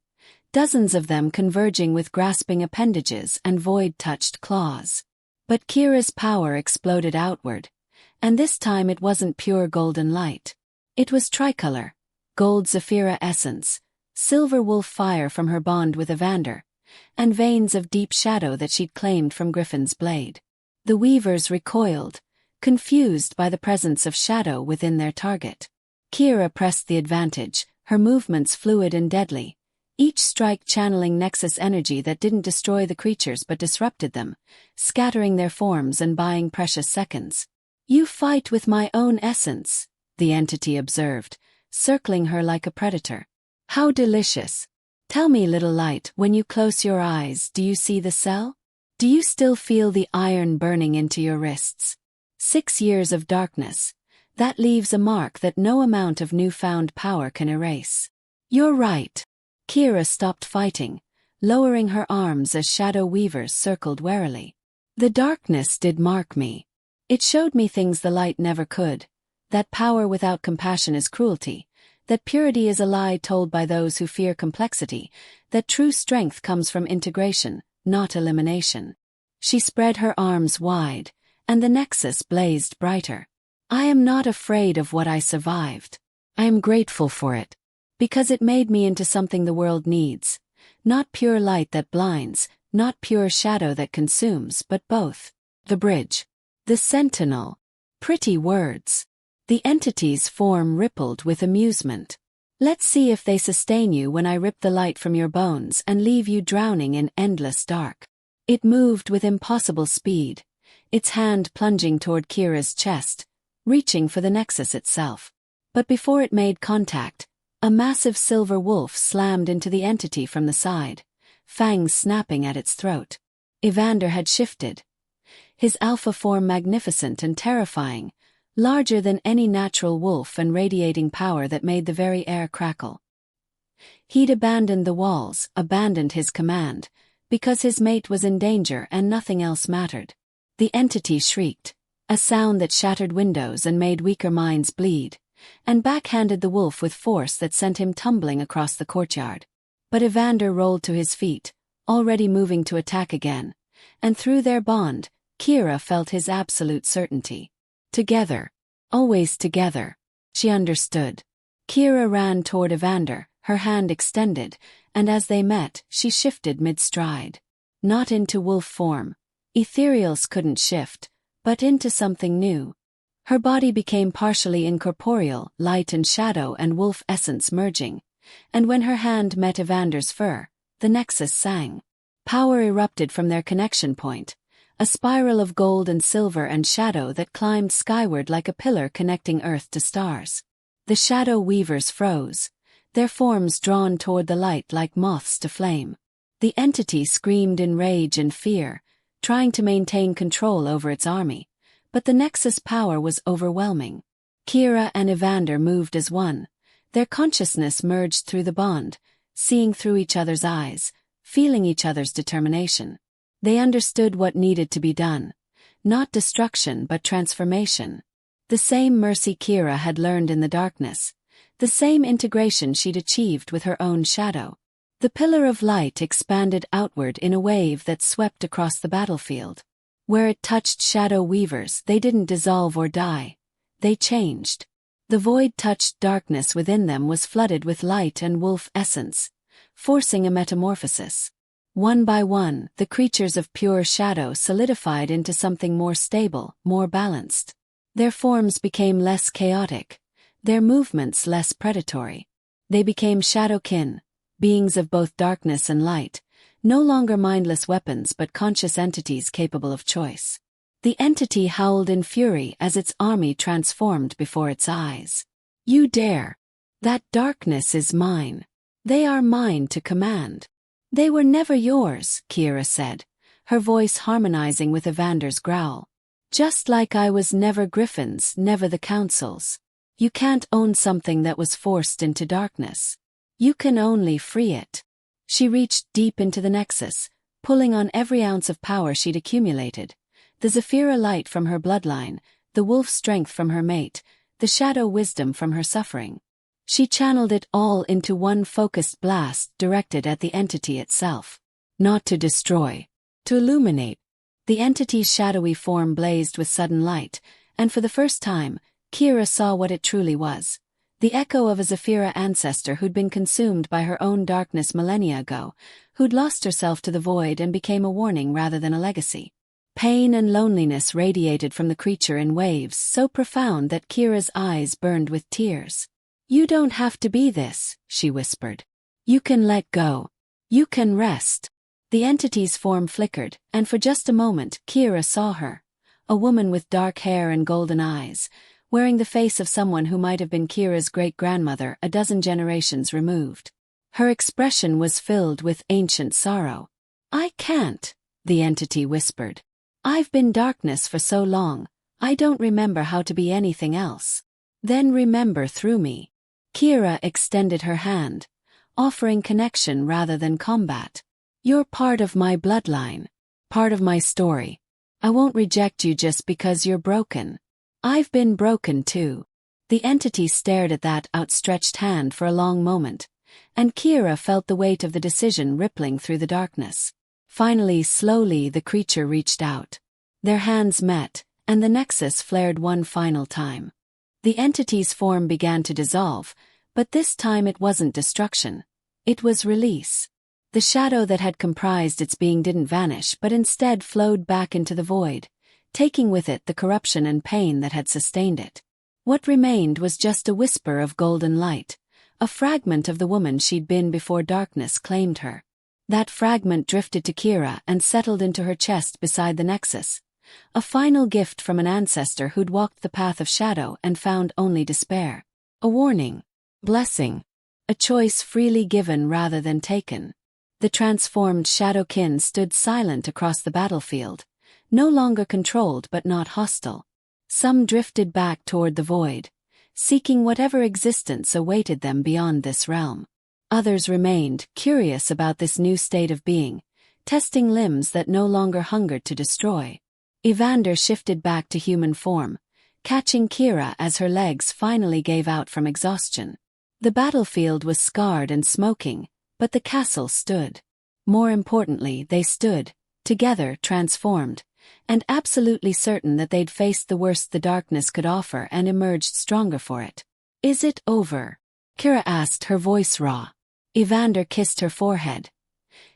dozens of them converging with grasping appendages and void-touched claws. But Kira's power exploded outward, and this time it wasn't pure golden light. It was tricolor, gold Zephyra essence, silver wolf fire from her bond with Evander, and veins of deep shadow that she'd claimed from Griffin's blade. The weavers recoiled, confused by the presence of shadow within their target. Kira pressed the advantage, her movements fluid and deadly, each strike channeling Nexus energy that didn't destroy the creatures but disrupted them, scattering their forms and buying precious seconds. "You fight with my own essence," the entity observed, circling her like a predator. "How delicious. Tell me, little light, when you close your eyes, do you see the cell? Do you still feel the iron burning into your wrists? 6 years of darkness. That leaves a mark that no amount of newfound power can erase." "You're right." Kira stopped fighting, lowering her arms as shadow weavers circled warily. "The darkness did mark me. It showed me things the light never could, that power without compassion is cruelty, that purity is a lie told by those who fear complexity, that true strength comes from integration, not elimination." She spread her arms wide, and the Nexus blazed brighter. "I am not afraid of what I survived. I am grateful for it, because it made me into something the world needs. Not pure light that blinds, not pure shadow that consumes, but both. The bridge. The sentinel." Pretty words. The entity's form rippled with amusement. "Let's see if they sustain you when I rip the light from your bones and leave you drowning in endless dark." It moved with impossible speed, its hand plunging toward Kira's chest, reaching for the Nexus itself. But before it made contact, a massive silver wolf slammed into the entity from the side, fangs snapping at its throat. Evander had shifted, his alpha form magnificent and terrifying, larger than any natural wolf and radiating power that made the very air crackle. He'd abandoned the walls, abandoned his command, because his mate was in danger and nothing else mattered. The entity shrieked, a sound that shattered windows and made weaker minds bleed, and backhanded the wolf with force that sent him tumbling across the courtyard. But Evander rolled to his feet, already moving to attack again, and through their bond, Kira felt his absolute certainty. Together. Always together. She understood. Kira ran toward Evander, her hand extended, and as they met, she shifted mid-stride. Not into wolf form. Ethereals couldn't shift, but into something new. Her body became partially incorporeal, light and shadow and wolf essence merging, and when her hand met Evander's fur, the Nexus sang. Power erupted from their connection point, a spiral of gold and silver and shadow that climbed skyward like a pillar connecting Earth to stars. The shadow weavers froze, their forms drawn toward the light like moths to flame. The entity screamed in rage and fear, trying to maintain control over its army, but the Nexus power was overwhelming. Kira and Evander moved as one. Their consciousness merged through the bond, seeing through each other's eyes, feeling each other's determination. They understood what needed to be done. Not destruction but transformation. The same mercy Kira had learned in the darkness. The same integration she'd achieved with her own shadow. The pillar of light expanded outward in a wave that swept across the battlefield. Where it touched shadow weavers, they didn't dissolve or die. They changed. The void touched darkness within them was flooded with light and wolf essence, forcing a metamorphosis. One by one, the creatures of pure shadow solidified into something more stable, more balanced. Their forms became less chaotic, their movements less predatory. They became shadowkin, beings of both darkness and light, no longer mindless weapons but conscious entities capable of choice. The entity howled in fury as its army transformed before its eyes. You dare! That darkness is mine. They are mine to command. They were never yours, Kira said, her voice harmonizing with Evander's growl. Just like I was never Griffin's, never the Council's. You can't own something that was forced into darkness. You can only free it. She reached deep into the Nexus, pulling on every ounce of power she'd accumulated. The Zephyra light from her bloodline, the wolf strength from her mate, the shadow wisdom from her suffering. She channeled it all into one focused blast directed at the entity itself. Not to destroy, to illuminate. The entity's shadowy form blazed with sudden light, and for the first time, Kira saw what it truly was. The echo of a Zephyra ancestor who'd been consumed by her own darkness millennia ago, who'd lost herself to the void and became a warning rather than a legacy. Pain and loneliness radiated from the creature in waves so profound that Kira's eyes burned with tears. You don't have to be this, she whispered. You can let go. You can rest. The entity's form flickered, and for just a moment Kira saw her. A woman with dark hair and golden eyes, wearing the face of someone who might have been Kira's great-grandmother a dozen generations removed. Her expression was filled with ancient sorrow. I can't, the entity whispered. I've been darkness for so long, I don't remember how to be anything else. Then remember through me. Kira extended her hand, offering connection rather than combat. You're part of my bloodline, part of my story. I won't reject you just because you're broken. I've been broken too. The entity stared at that outstretched hand for a long moment, and Kira felt the weight of the decision rippling through the darkness. Finally, slowly, the creature reached out. Their hands met, and the Nexus flared one final time. The entity's form began to dissolve, but this time it wasn't destruction. It was release. The shadow that had comprised its being didn't vanish but instead flowed back into the void, taking with it the corruption and pain that had sustained it. What remained was just a whisper of golden light, a fragment of the woman she'd been before darkness claimed her. That fragment drifted to Kira and settled into her chest beside the Nexus, a final gift from an ancestor who'd walked the path of shadow and found only despair. A warning, blessing, a choice freely given rather than taken. The transformed Shadowkin stood silent across the battlefield, no longer controlled but not hostile. Some drifted back toward the void, seeking whatever existence awaited them beyond this realm. Others remained, curious about this new state of being, testing limbs that no longer hungered to destroy. Evander shifted back to human form, catching Kira as her legs finally gave out from exhaustion. The battlefield was scarred and smoking, but the castle stood. More importantly, they stood, together, transformed, and absolutely certain that they'd faced the worst the darkness could offer and emerged stronger for it. Is it over? Kira asked, her voice raw. Evander kissed her forehead,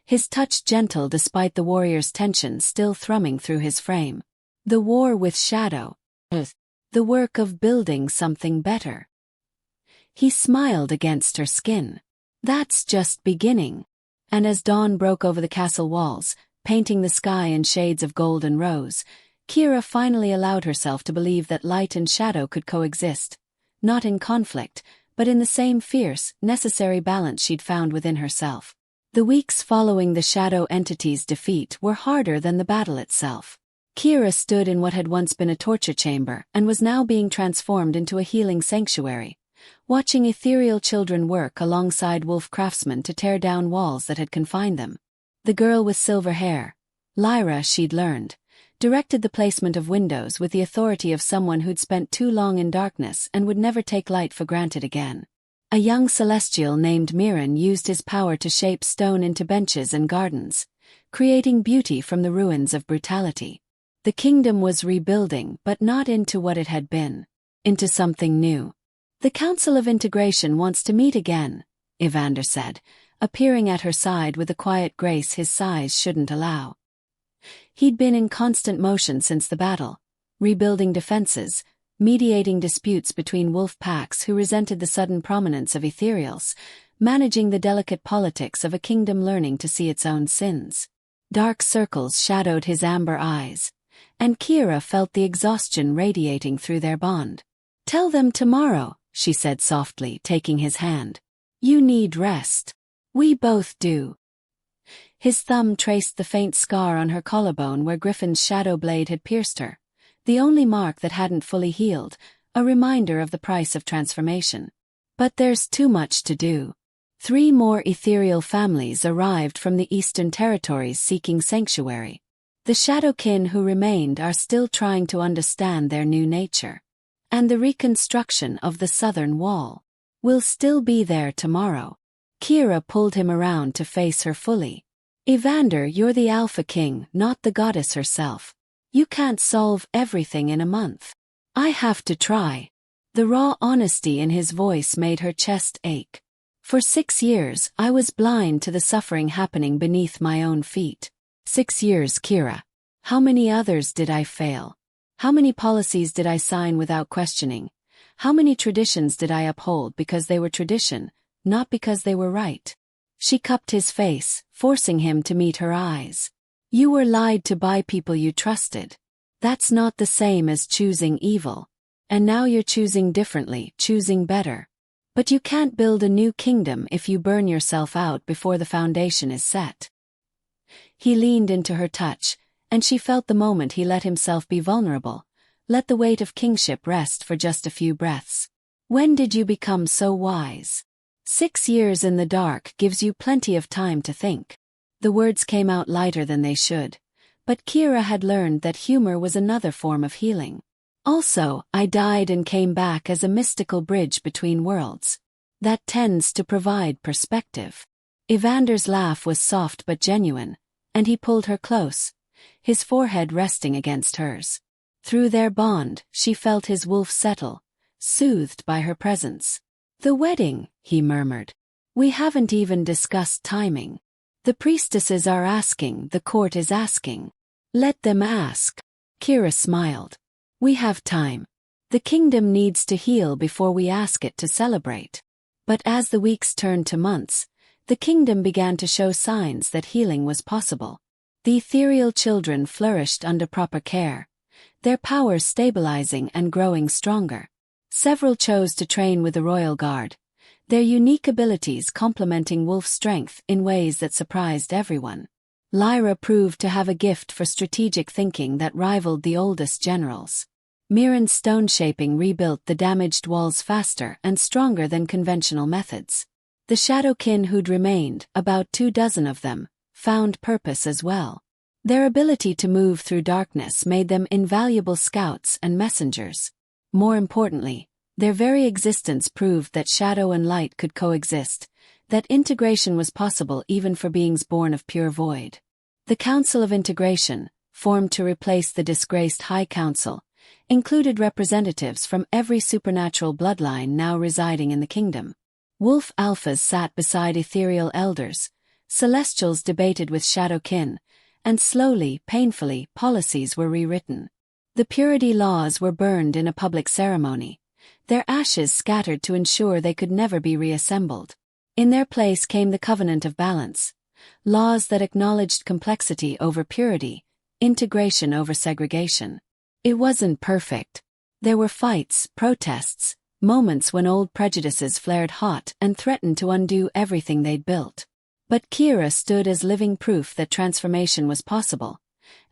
his touch gentle despite the warrior's tension still thrumming through his frame. The war with shadow. The work of building something better. He smiled against her skin. That's just beginning. And as dawn broke over the castle walls, painting the sky in shades of gold and rose, Kira finally allowed herself to believe that light and shadow could coexist, not in conflict, but in the same fierce, necessary balance she'd found within herself. The weeks following the shadow entity's defeat were harder than the battle itself. Kira stood in what had once been a torture chamber and was now being transformed into a healing sanctuary, watching ethereal children work alongside wolf craftsmen to tear down walls that had confined them. The girl with silver hair, Lyra, she'd learned, directed the placement of windows with the authority of someone who'd spent too long in darkness and would never take light for granted again. A young celestial named Mirren used his power to shape stone into benches and gardens, creating beauty from the ruins of brutality. The kingdom was rebuilding, but not into what it had been. Into something new. "The Council of Integration wants to meet again," Evander said, appearing at her side with a quiet grace his size shouldn't allow. He'd been in constant motion since the battle, rebuilding defenses, mediating disputes between wolf packs who resented the sudden prominence of ethereals, managing the delicate politics of a kingdom learning to see its own sins. Dark circles shadowed his amber eyes, and Kira felt the exhaustion radiating through their bond. "Tell them tomorrow," she said softly, taking his hand. "You need rest. We both do." His thumb traced the faint scar on her collarbone where Griffin's shadow blade had pierced her, the only mark that hadn't fully healed, a reminder of the price of transformation. "But there's too much to do." 3 more ethereal families arrived from the Eastern Territories seeking sanctuary. The Shadowkin who remained are still trying to understand their new nature. And the reconstruction of the southern wall will still be there tomorrow. Kira pulled him around to face her fully. "Evander, you're the Alpha King, not the goddess herself. You can't solve everything in a month. I have to try." The raw honesty in his voice made her chest ache. "For 6 years, I was blind to the suffering happening beneath my own feet. 6 years, Kira. How many others did I fail? How many policies did I sign without questioning? How many traditions did I uphold because they were tradition, not because they were right?" She cupped his face, forcing him to meet her eyes. "You were lied to by people you trusted. That's not the same as choosing evil. And now you're choosing differently, choosing better. But you can't build a new kingdom if you burn yourself out before the foundation is set." He leaned into her touch, and she felt the moment he let himself be vulnerable, let the weight of kingship rest for just a few breaths. "When did you become so wise?" 6 years in the dark gives you plenty of time to think." The words came out lighter than they should, but Kira had learned that humor was another form of healing. "Also, I died and came back as a mystical bridge between worlds. That tends to provide perspective." Evander's laugh was soft but genuine, and he pulled her close, his forehead resting against hers. Through their bond, she felt his wolf settle, soothed by her presence. "The wedding," he murmured. "We haven't even discussed timing. The priestesses are asking, the court is asking." "Let them ask." Kira smiled. "We have time. The kingdom needs to heal before we ask it to celebrate." But as the weeks turned to months, the kingdom began to show signs that healing was possible. The ethereal children flourished under proper care, their powers stabilizing and growing stronger. Several chose to train with the royal guard, their unique abilities complementing Wolf's strength in ways that surprised everyone. Lyra proved to have a gift for strategic thinking that rivaled the oldest generals. Mirren's stone shaping rebuilt the damaged walls faster and stronger than conventional methods. The Shadowkin who'd remained, about 24 of them, found purpose as well. Their ability to move through darkness made them invaluable scouts and messengers. More importantly, their very existence proved that shadow and light could coexist, that integration was possible even for beings born of pure void. The Council of Integration, formed to replace the disgraced High Council, included representatives from every supernatural bloodline now residing in the kingdom. Wolf alphas sat beside ethereal elders, celestials debated with shadowkin, and slowly, painfully, policies were rewritten. The purity laws were burned in a public ceremony, their ashes scattered to ensure they could never be reassembled. In their place came the Covenant of Balance, laws that acknowledged complexity over purity, integration over segregation. It wasn't perfect. There were fights, protests, moments when old prejudices flared hot and threatened to undo everything they'd built. But Kira stood as living proof that transformation was possible,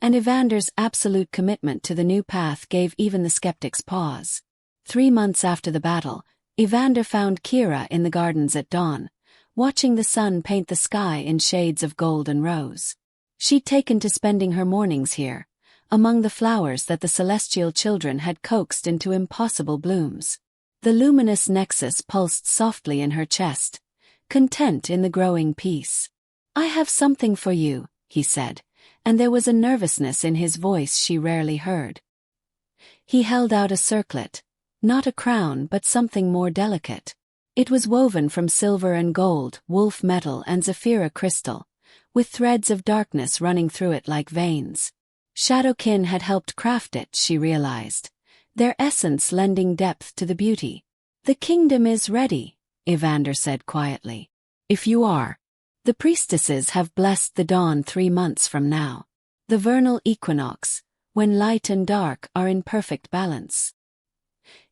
and Evander's absolute commitment to the new path gave even the skeptics pause. 3 months after the battle, Evander found Kira in the gardens at dawn, watching the sun paint the sky in shades of gold and rose. She'd taken to spending her mornings here, among the flowers that the celestial children had coaxed into impossible blooms. The luminous nexus pulsed softly in her chest, content in the growing peace. "I have something for you," he said, and there was a nervousness in his voice she rarely heard. He held out a circlet, not a crown but something more delicate. It was woven from silver and gold, wolf metal and Zephyra crystal, with threads of darkness running through it like veins. Shadowkin had helped craft it, she realized, their essence lending depth to the beauty. "The kingdom is ready," Evander said quietly. "If you are. The priestesses have blessed the dawn 3 months from now. The vernal equinox, when light and dark are in perfect balance."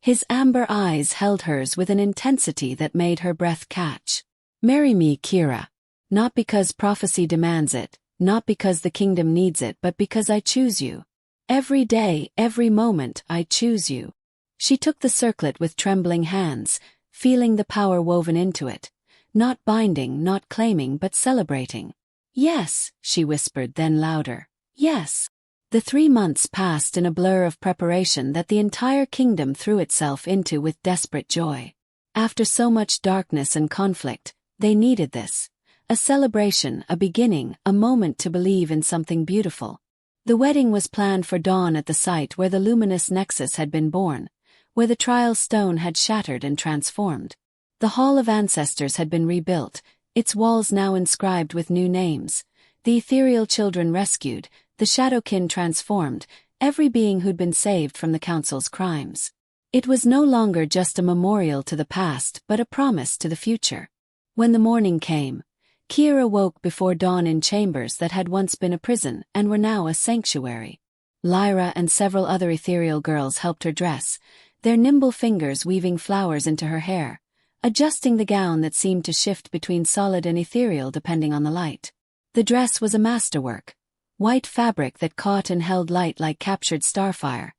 His amber eyes held hers with an intensity that made her breath catch. "Marry me, Kira. Not because prophecy demands it, not because the kingdom needs it, but because I choose you. Every day, every moment, I choose you." She took the circlet with trembling hands, feeling the power woven into it, not binding, not claiming, but celebrating. "Yes," she whispered, then louder. "Yes." The 3 months passed in a blur of preparation that the entire kingdom threw itself into with desperate joy. After so much darkness and conflict, they needed this. A celebration, a beginning, a moment to believe in something beautiful. The wedding was planned for dawn at the site where the luminous nexus had been born, where the trial stone had shattered and transformed. The Hall of Ancestors had been rebuilt, its walls now inscribed with new names, the ethereal children rescued, the Shadowkin transformed, every being who'd been saved from the Council's crimes. It was no longer just a memorial to the past but a promise to the future. When the morning came, Kira woke before dawn in chambers that had once been a prison and were now a sanctuary. Lyra and several other ethereal girls helped her dress, their nimble fingers weaving flowers into her hair, adjusting the gown that seemed to shift between solid and ethereal depending on the light. The dress was a masterwork. White fabric that caught and held light like captured starfire,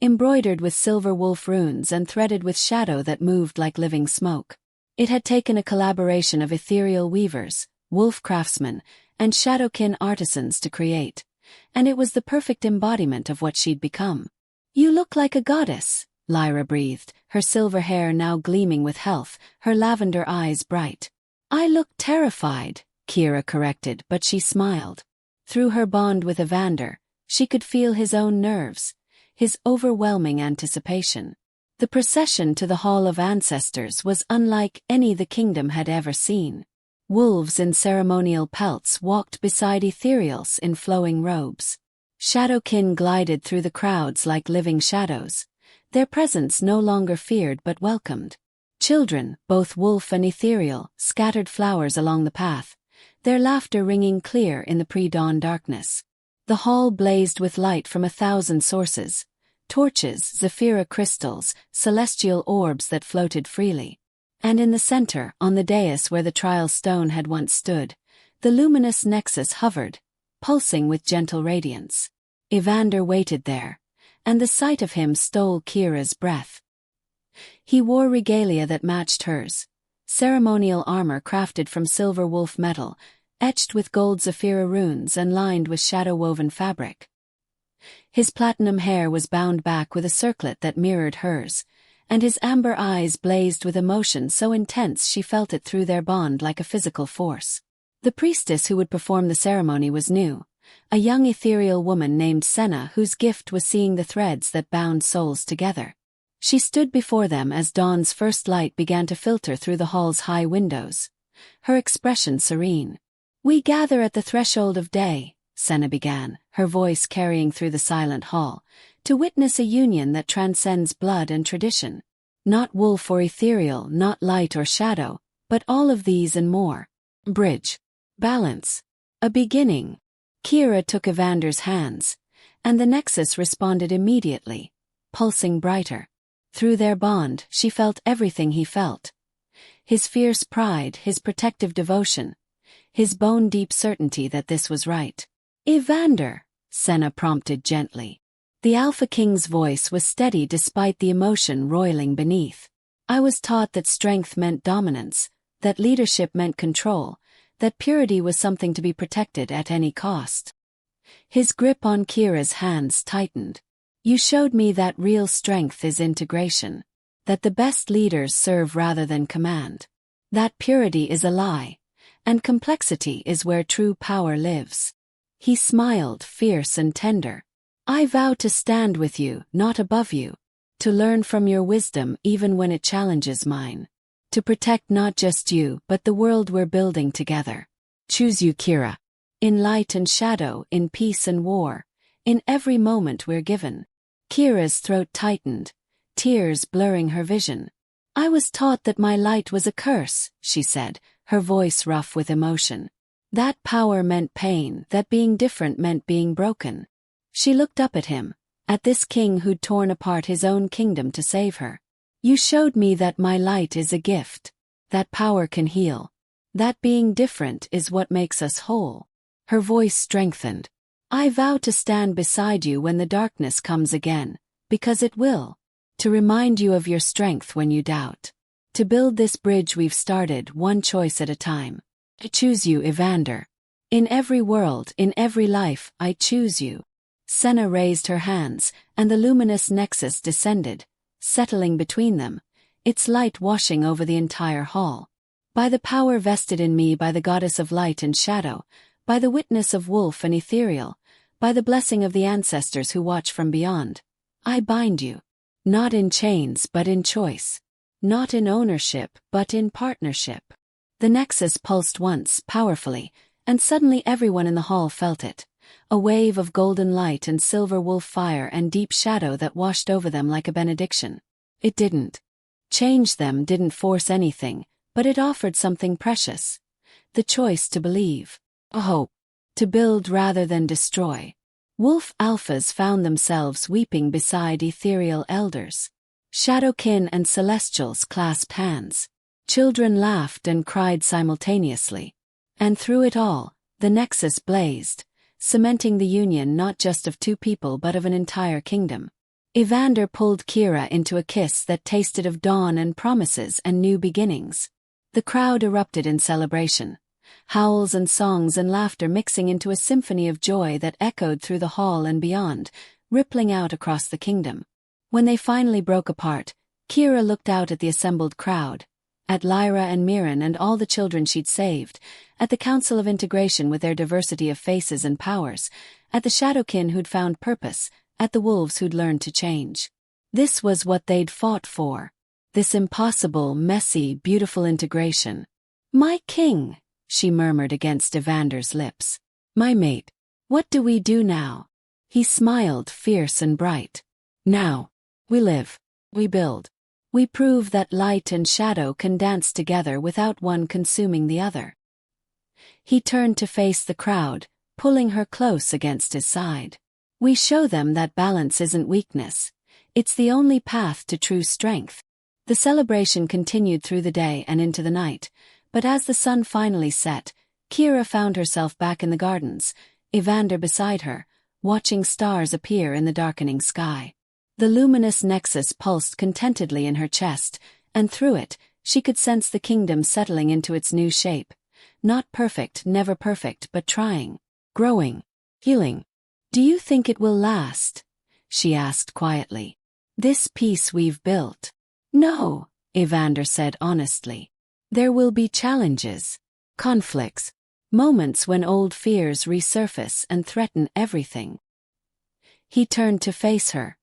embroidered with silver wolf runes and threaded with shadow that moved like living smoke. It had taken a collaboration of ethereal weavers, wolf craftsmen, and Shadowkin artisans to create, and it was the perfect embodiment of what she'd become. "You look like a goddess," Lyra breathed, her silver hair now gleaming with health, her lavender eyes bright. "I look terrified," Kira corrected, but she smiled. Through her bond with Evander, she could feel his own nerves, his overwhelming anticipation. The procession to the Hall of Ancestors was unlike any the kingdom had ever seen. Wolves in ceremonial pelts walked beside ethereals in flowing robes. Shadowkin glided through the crowds like living shadows, their presence no longer feared but welcomed. Children, both wolf and ethereal, scattered flowers along the path, their laughter ringing clear in the pre-dawn darkness. The hall blazed with light from 1,000 sources, torches, Zephyra crystals, celestial orbs that floated freely. And in the center, on the dais where the trial stone had once stood, the luminous nexus hovered, pulsing with gentle radiance. Evander waited there, and the sight of him stole Kira's breath. He wore regalia that matched hers, ceremonial armor crafted from silver wolf metal, etched with gold Zephyra runes and lined with shadow-woven fabric. His platinum hair was bound back with a circlet that mirrored hers, and his amber eyes blazed with emotion so intense she felt it through their bond like a physical force. The priestess who would perform the ceremony was new, a young ethereal woman named Senna whose gift was seeing the threads that bound souls together. She stood before them as dawn's first light began to filter through the hall's high windows, her expression serene. "We gather at the threshold of day," Senna began, her voice carrying through the silent hall, "to witness a union that transcends blood and tradition. Not wolf or ethereal, not light or shadow, but all of these and more. Bridge. Balance. A beginning." Kira took Evander's hands, and the nexus responded immediately, pulsing brighter. Through their bond, she felt everything he felt. His fierce pride, his protective devotion, his bone-deep certainty that this was right. "Evander," Senna prompted gently. The Alpha King's voice was steady despite the emotion roiling beneath. I was taught that strength meant dominance, that leadership meant control, that purity was something to be protected at any cost. His grip on Kira's hands tightened. You showed me that real strength is integration, that the best leaders serve rather than command, that purity is a lie, and complexity is where true power lives. He smiled, fierce and tender. I vow to stand with you, not above you, to learn from your wisdom even when it challenges mine, to protect not just you but the world we're building together. Choose you, Kira. In light and shadow, in peace and war, in every moment we're given. Kira's throat tightened, tears blurring her vision. I was taught that my light was a curse, she said, her voice rough with emotion. That power meant pain, that being different meant being broken. She looked up at him, at this king who'd torn apart his own kingdom to save her. You showed me that my light is a gift, that power can heal, that being different is what makes us whole. Her voice strengthened. I vow to stand beside you when the darkness comes again, because it will, to remind you of your strength when you doubt, to build this bridge we've started one choice at a time. I choose you, Evander. In every world, in every life, I choose you. Senna raised her hands, and the luminous nexus descended, settling between them, its light washing over the entire hall. By the power vested in me by the goddess of light and shadow, by the witness of wolf and ethereal, by the blessing of the ancestors who watch from beyond, I bind you. Not in chains but in choice. Not in ownership but in partnership. The nexus pulsed once, powerfully, and suddenly everyone in the hall felt it. A wave of golden light and silver wolf fire and deep shadow that washed over them like a benediction. It didn't change them, didn't force anything, but it offered something precious. The choice to believe. A hope. To build rather than destroy. Wolf alphas found themselves weeping beside ethereal elders. Shadowkin and celestials clasped hands. Children laughed and cried simultaneously. And through it all, the nexus blazed, cementing the union not just of two people but of an entire kingdom. Evander pulled Kira into a kiss that tasted of dawn and promises and new beginnings. The crowd erupted in celebration, howls and songs and laughter mixing into a symphony of joy that echoed through the hall and beyond, rippling out across the kingdom. When they finally broke apart, Kira looked out at the assembled crowd, at Lyra and Mirren and all the children she'd saved, at the Council of Integration with their diversity of faces and powers, at the Shadowkin who'd found purpose, at the wolves who'd learned to change. This was what they'd fought for. This impossible, messy, beautiful integration. My king, she murmured against Evander's lips. My mate. What do we do now? He smiled, fierce and bright. Now. We live. We build. We prove that light and shadow can dance together without one consuming the other. He turned to face the crowd, pulling her close against his side. We show them that balance isn't weakness. It's the only path to true strength. The celebration continued through the day and into the night, but as the sun finally set, Kira found herself back in the gardens, Evander beside her, watching stars appear in the darkening sky. The luminous nexus pulsed contentedly in her chest, and through it, she could sense the kingdom settling into its new shape. Not perfect, never perfect, but trying, growing, healing. Do you think it will last? She asked quietly. This peace we've built. No, Evander said honestly. There will be challenges, conflicts, moments when old fears resurface and threaten everything. He turned to face her,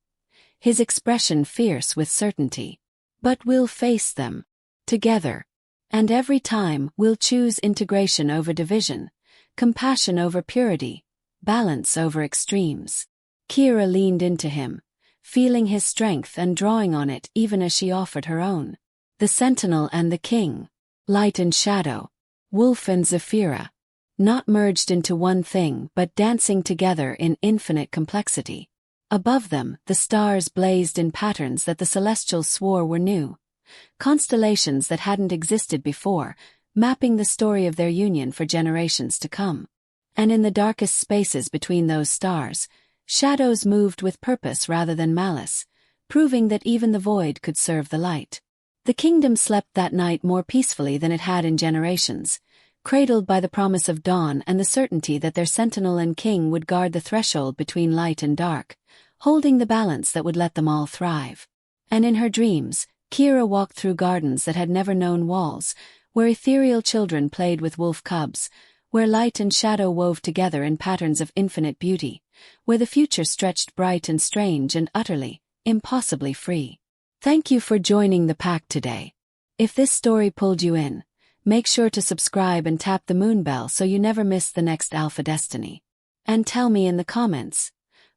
his expression fierce with certainty. But we'll face them. Together. And every time we'll choose integration over division, compassion over purity, balance over extremes. Kira leaned into him, feeling his strength and drawing on it even as she offered her own. The sentinel and the king. Light and shadow. Wolf and Zephyra. Not merged into one thing but dancing together in infinite complexity. Above them, the stars blazed in patterns that the celestials swore were new. Constellations that hadn't existed before, mapping the story of their union for generations to come. And in the darkest spaces between those stars, shadows moved with purpose rather than malice, proving that even the void could serve the light. The kingdom slept that night more peacefully than it had in generations, cradled by the promise of dawn and the certainty that their sentinel and king would guard the threshold between light and dark, holding the balance that would let them all thrive. And in her dreams, Kira walked through gardens that had never known walls, where ethereal children played with wolf cubs, where light and shadow wove together in patterns of infinite beauty, where the future stretched bright and strange and utterly, impossibly free. Thank you for joining the pack today. If this story pulled you in, make sure to subscribe and tap the moon bell so you never miss the next Alpha Destiny. And tell me in the comments,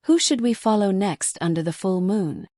who should we follow next under the full moon?